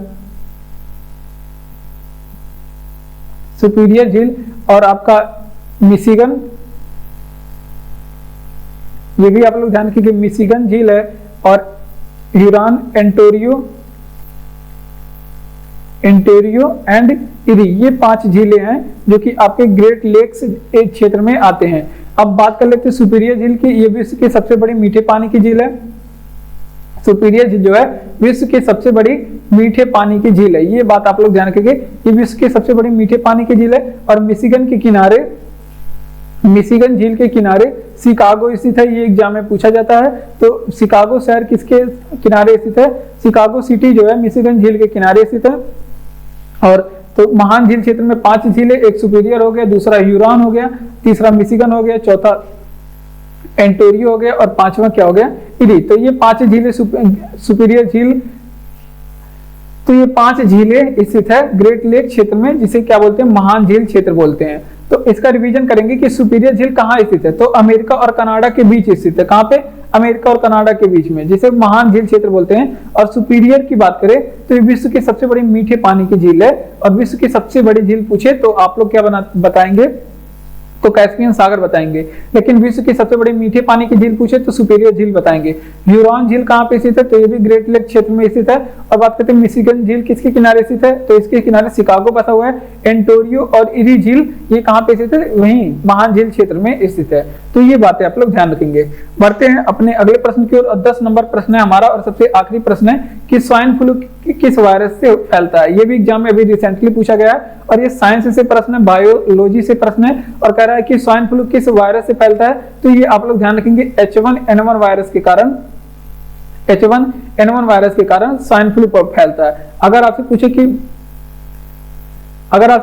सुपीरियर झील, और आपका मिशिगन, ये भी आप लोग ध्यान रखिए मिशिगन झील है, और ह्यूरॉन, एंटोरियो एंड इरी, ये 5 झीलें हैं जो कि आपके ग्रेट लेक्स एक क्षेत्र में आते हैं। अब बात कर लेते हैं सुपीरियर झील की। ये विश्व की सबसे बड़ी मीठे पानी की झील है। सुपीरियर झील जो है विश्व की सबसे बड़ी मीठे पानी की झील है। ये बात आप लोग ध्यान रखेंगे, ये विश्व की सबसे बड़ी मीठे पानी की झील है। और मिशिगन झील के किनारे शिकागो स्थित है। ये एग्जाम में पूछा जाता है। तो शिकागो शहर किसके किनारे स्थित है? शिकागो सिटी जो है मिशिगन झील के किनारे स्थित है। और तो महान झील क्षेत्र में 5 झीलें, एक सुपीरियर हो गया, दूसरा ह्यूरॉन हो गया, तीसरा मिशिगन हो गया, चौथा एंटोरियो हो गया, और 5वां क्या हो गया? इरी। तो ये 5 झीलें सुपीरियर झील, तो ये 5 झीलें स्थित है ग्रेट लेक क्षेत्र में, जिसे क्या बोलते हैं? महान झील क्षेत्र बोलते हैं। तो इसका रिवीजन करेंगे कि सुपीरियर झील कहाँ स्थित है? तो अमेरिका और कनाडा के बीच स्थित है। कहाँ पे? अमेरिका और कनाडा के बीच में, जिसे महान झील क्षेत्र बोलते हैं। और सुपीरियर की बात करें तो ये विश्व की सबसे बड़ी मीठे पानी की झील है। और विश्व की सबसे बड़ी झील पूछे तो आप लोग क्या बताएंगे? तो कैस्पियन सागर बताएंगे। लेकिन विश्व की सबसे बड़ी मीठे पानी की झील पूछे तो सुपीरियर झील बताएंगे। ह्यूरॉन झील कहाँ पे स्थित है? तो ये भी ग्रेट लेक क्षेत्र में स्थित है। और बात करते हैं मिशिगन झील किसके किनारे स्थित है? तो इसके किनारे शिकागो बसा हुआ है। एंटोरियो और इरी झील ये कहाँ पे स्थित है, वहीं महान झील क्षेत्र में स्थित है। तो ये बातें आप लोग ध्यान रखेंगे। बढ़ते हैं अपने अगले प्रश्न की ओर। 10 नंबर प्रश्न है हमारा और सबसे आखिरी प्रश्न है कि स्वाइन फ्लू किस वायरस से फैलता है। ये भी एग्जाम में अभी रिसेंटली पूछा गया है और ये साइंस से प्रश्न है, बायोलॉजी से प्रश्न है और कह रहा है कि स्वाइन फ्लू किस वायरस से फैलता है। तो ये आप लोग ध्यान रखेंगे H1N1 वायरस के कारण, H1N1 वायरस के कारण स्वाइन फ्लू फैलता है। अगर आपसे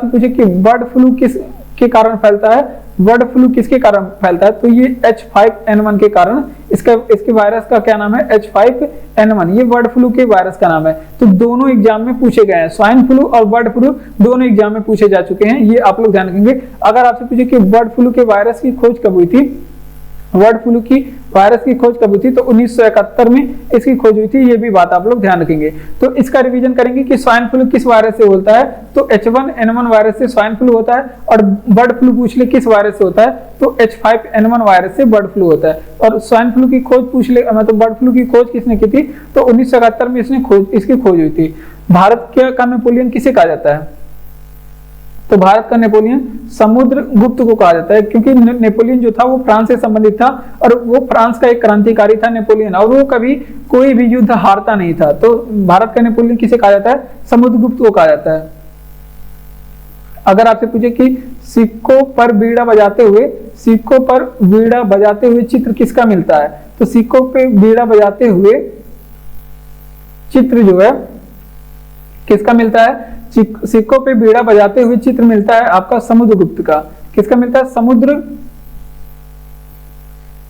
पूछे कि बर्ड फ्लू किस के कारण फैलता है, बर्ड फ्लू किसके कारण फैलता है, तो ये H5N1 के कारण, इसके वायरस का क्या नाम है, H5N1, ये बर्ड फ्लू के वायरस का नाम है। तो दोनों एग्जाम में पूछे गए हैं, स्वाइन फ्लू और बर्ड फ्लू दोनों एग्जाम में पूछे जा चुके हैं, ये आप लोग ध्यान रखेंगे। अगर आपसे पूछे कि बर्ड फ्लू के वायरस की खोज कब हुई थी, बर्ड फ्लू की वायरस की खोज कब हुई थी, तो 1971 में इसकी खोज हुई थी, ये भी बात आप लोग ध्यान रखेंगे। तो इसका रिवीजन करेंगे कि स्वाइन फ्लू किस वायरस से होता है, तो H1N1 वायरस से स्वाइन फ्लू होता है। और बर्ड फ्लू पूछ ले किस वायरस से होता है, तो H5N1 वायरस से बर्ड फ्लू होता है। और स्वाइन फ्लू की खोज पूछ ले, मतलब बर्ड फ्लू की खोज किसने की थी, तो 1971 में इसकी खोज हुई थी। भारत का नेपोलियन किसे कहा जाता है, तो भारत का नेपोलियन समुद्रगुप्त को कहा जाता है, क्योंकि नेपोलियन जो था वो फ्रांस से संबंधित था और वो फ्रांस का एक क्रांतिकारी था नेपोलियन, और वो कभी कोई भी युद्ध हारता नहीं था। तो भारत का नेपोलियन किसे कहा जाता है, समुद्रगुप्त को कहा जाता है। अगर आपसे पूछे कि सिक्कों पर बीड़ा बजाते हुए चित्र किसका मिलता है, तो सिक्कों पे बीड़ा बजाते हुए चित्र जो है किसका मिलता है, सिक्कों पे बीड़ा बजाते हुए चित्र मिलता है आपका समुद्रगुप्त का। किसका मिलता है,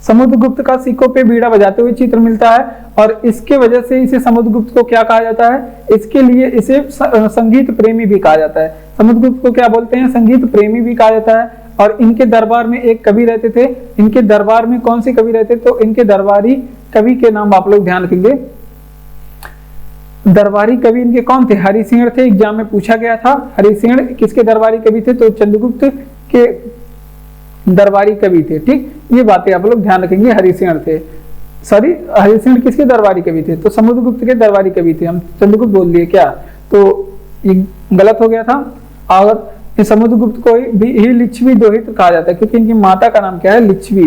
समुद्रगुप्त का सिक्कों पे बीड़ा बजाते हुए चित्र मिलता है। और इसके वजह से इसे समुद्रगुप्त को क्या कहा जाता है, इसके लिए इसे संगीत प्रेमी भी कहा जाता है। समुद्रगुप्त को क्या बोलते हैं, संगीत प्रेमी भी कहा जाता है। और इनके दरबार में एक कवि रहते थे, इनके दरबार में कौन से कवि रहते, तो इनके दरबारी कवि के नाम आप लोग ध्यान रखेंगे। दरबारी कवि इनके कौन थे, हरिसिंह थे, एग्जाम में पूछा गया था। हरिसिंह किसके दरबारी कवि थे, तो चंद्रगुप्त के दरबारी कवि थे। ठीक, ये बातें आप लोग ध्यान रखेंगे। हरिसिंह किसके दरबारी कवि थे, तो समुद्रगुप्त के दरबारी कवि थे। हम चंद्रगुप्त बोल दिए क्या, तो ये गलत हो गया था। और इस समुद्रगुप्त को ही लिच्छवी दोहित्र कहा जाता है, क्योंकि इनकी माता का नाम क्या है, लिच्छवी।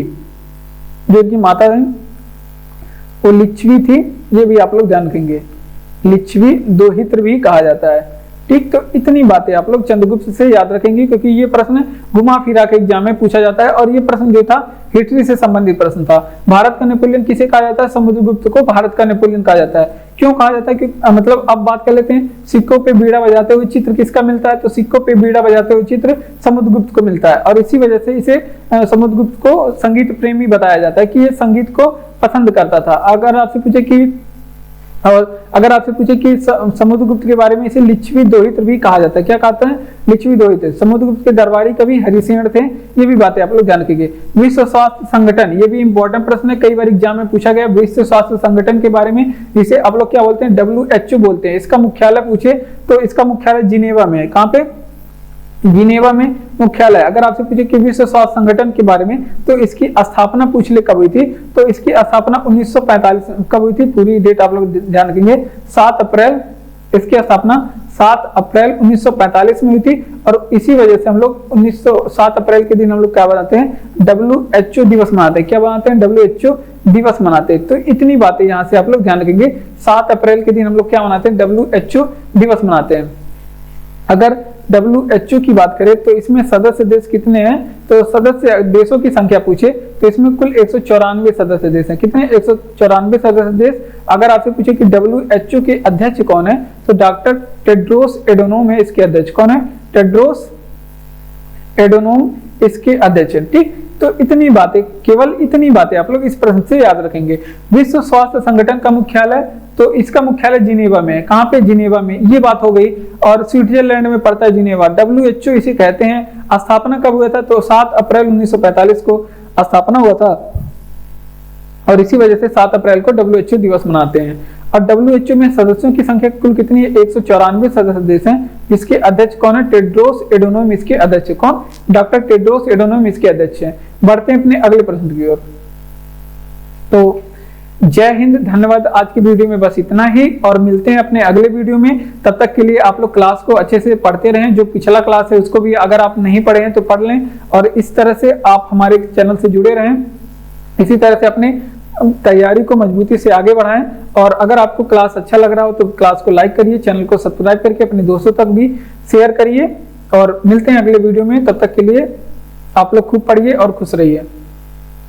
जो इनकी माता है वो लिच्छवी थी, ये भी आप लोग ध्यान रखेंगे। लिच्छवी दोहित्र भी कहा जाता है। ठीक, तो इतनी बातें आप लोग चंद्रगुप्त से याद रखेंगे, क्योंकि ये प्रश्न घुमा फिरा के एग्जाम में पूछा जाता है और ये प्रश्न जो था हिस्ट्री से संबंधित प्रश्न था। भारत का नेपोलियन किसे कहा जाता है, समुद्रगुप्त को भारत का नेपोलियन कहा जाता है। क्यों कहा जाता है, कि मतलब अब बात कर लेते हैं, सिक्कों पे बीड़ा बजाते हुए चित्र किसका मिलता है, तो सिक्कों पे बीड़ा बजाते हुए चित्र समुद्रगुप्त को मिलता है। और इसी वजह से इसे समुद्रगुप्त को संगीत प्रेमी बताया जाता है, कि ये संगीत को पसंद करता था। अगर आपसे पूछे कि समुद्रगुप्त के बारे में इसे लिच्छवी दोहित्र भी कहा जाता है। क्या कहते हैं, लिच्छवी दोहित्र। समुद्रगुप्त के दरबारी कवि हरिसिंह थे, ये भी बातें आप लोग ध्यान रखेंगे। विश्व स्वास्थ्य संगठन, ये भी इंपॉर्टेंट प्रश्न है, कई बार एग्जाम में पूछा गया। विश्व स्वास्थ्य संगठन के बारे में, जिसे आप लोग क्या बोलते हैं, WHO बोलते हैं। इसका मुख्यालय पूछे तो इसका मुख्यालय जिनेवा में है। कहाँ पे, जिनेवा में मुख्यालय। अगर आपसे पूछे कि विश्व स्वास्थ्य संगठन के बारे में, तो इसकी स्थापना पूछ ले कब हुई थी, तो इसकी स्थापना 1945 कब हुई थी, पूरी डेट आप लोग ध्यान रखेंगे। 7 अप्रैल, इसकी स्थापना 7 अप्रैल 1945 में हुई थी। और इसी वजह से हम लोग 7 अप्रैल के दिन हम लोग क्या बनाते हैं, WHO दिवस मनाते हैं। क्या बनाते हैं, WHO दिवस मनाते हैं। तो इतनी बातें यहाँ से आप लोग ध्यान रखेंगे। 7 अप्रैल के दिन हम लोग क्या मनाते हैं, WHO दिवस मनाते हैं। अगर WHO की बात करें तो इसमें सदस्य देश कितने हैं, तो सदस्य देशों की संख्या पूछे तो इसमें कुल 194 सदस्य देश हैं। कितने, 194 सदस्य देश। अगर आपसे पूछे कि WHO के अध्यक्ष कौन है, तो डॉक्टर टेड्रोस एडोनोम है इसके अध्यक्ष। कौन है, टेड्रोस एडोनोम इसके अध्यक्ष है। ठीक, तो इतनी बातें, केवल इतनी बातें आप लोग इस प्रश्न से याद रखेंगे। विश्व स्वास्थ्य संगठन का मुख्यालय, तो इसका मुख्यालय जिनेवा में है। कहाँ पे, जिनेवा में, ये बात हो गई। और स्विट्जरलैंड में पड़ता है जिनेवा। WHO इसे कहते हैं। स्थापना कब हुआ था, तो 7 अप्रैल 1945 को स्थापना हुआ था। और इसी वजह से 7 अप्रैल को WHO दिवस मनाते हैं। और WHO में सदस्यों की संख्या कुल कितनी है, 194 सदस्य देश हैं। जिसके अध्यक्ष कौन है, टेड्रोस एडोनोम इसके अध्यक्ष। कौन, डॉक्टर टेड्रोस एडोनोम इसके अध्यक्ष हैं। बढ़ते हैं अपने अगले प्रश्न की ओर। तो जय हिंद, धन्यवाद। आज की वीडियो में बस इतना ही और मिलते हैं अपने अगले वीडियो में। तब तक के लिए आप लोग क्लास को अच्छे से पढ़ते रहें। जो पिछला क्लास है उसको भी अगर आप नहीं पढ़े हैं तो पढ़ लें और इस तरह से आप हमारे चैनल से जुड़े रहें। इसी तरह से अपनी तैयारी को मजबूती से आगे बढ़ाएं और अगर आपको क्लास अच्छा लग रहा हो तो क्लास को लाइक करिए, चैनल को सब्सक्राइब करके अपने दोस्तों तक भी शेयर करिए और मिलते हैं अगले वीडियो में। तब तक के लिए आप लोग खूब पढ़िए और खुश रहिए।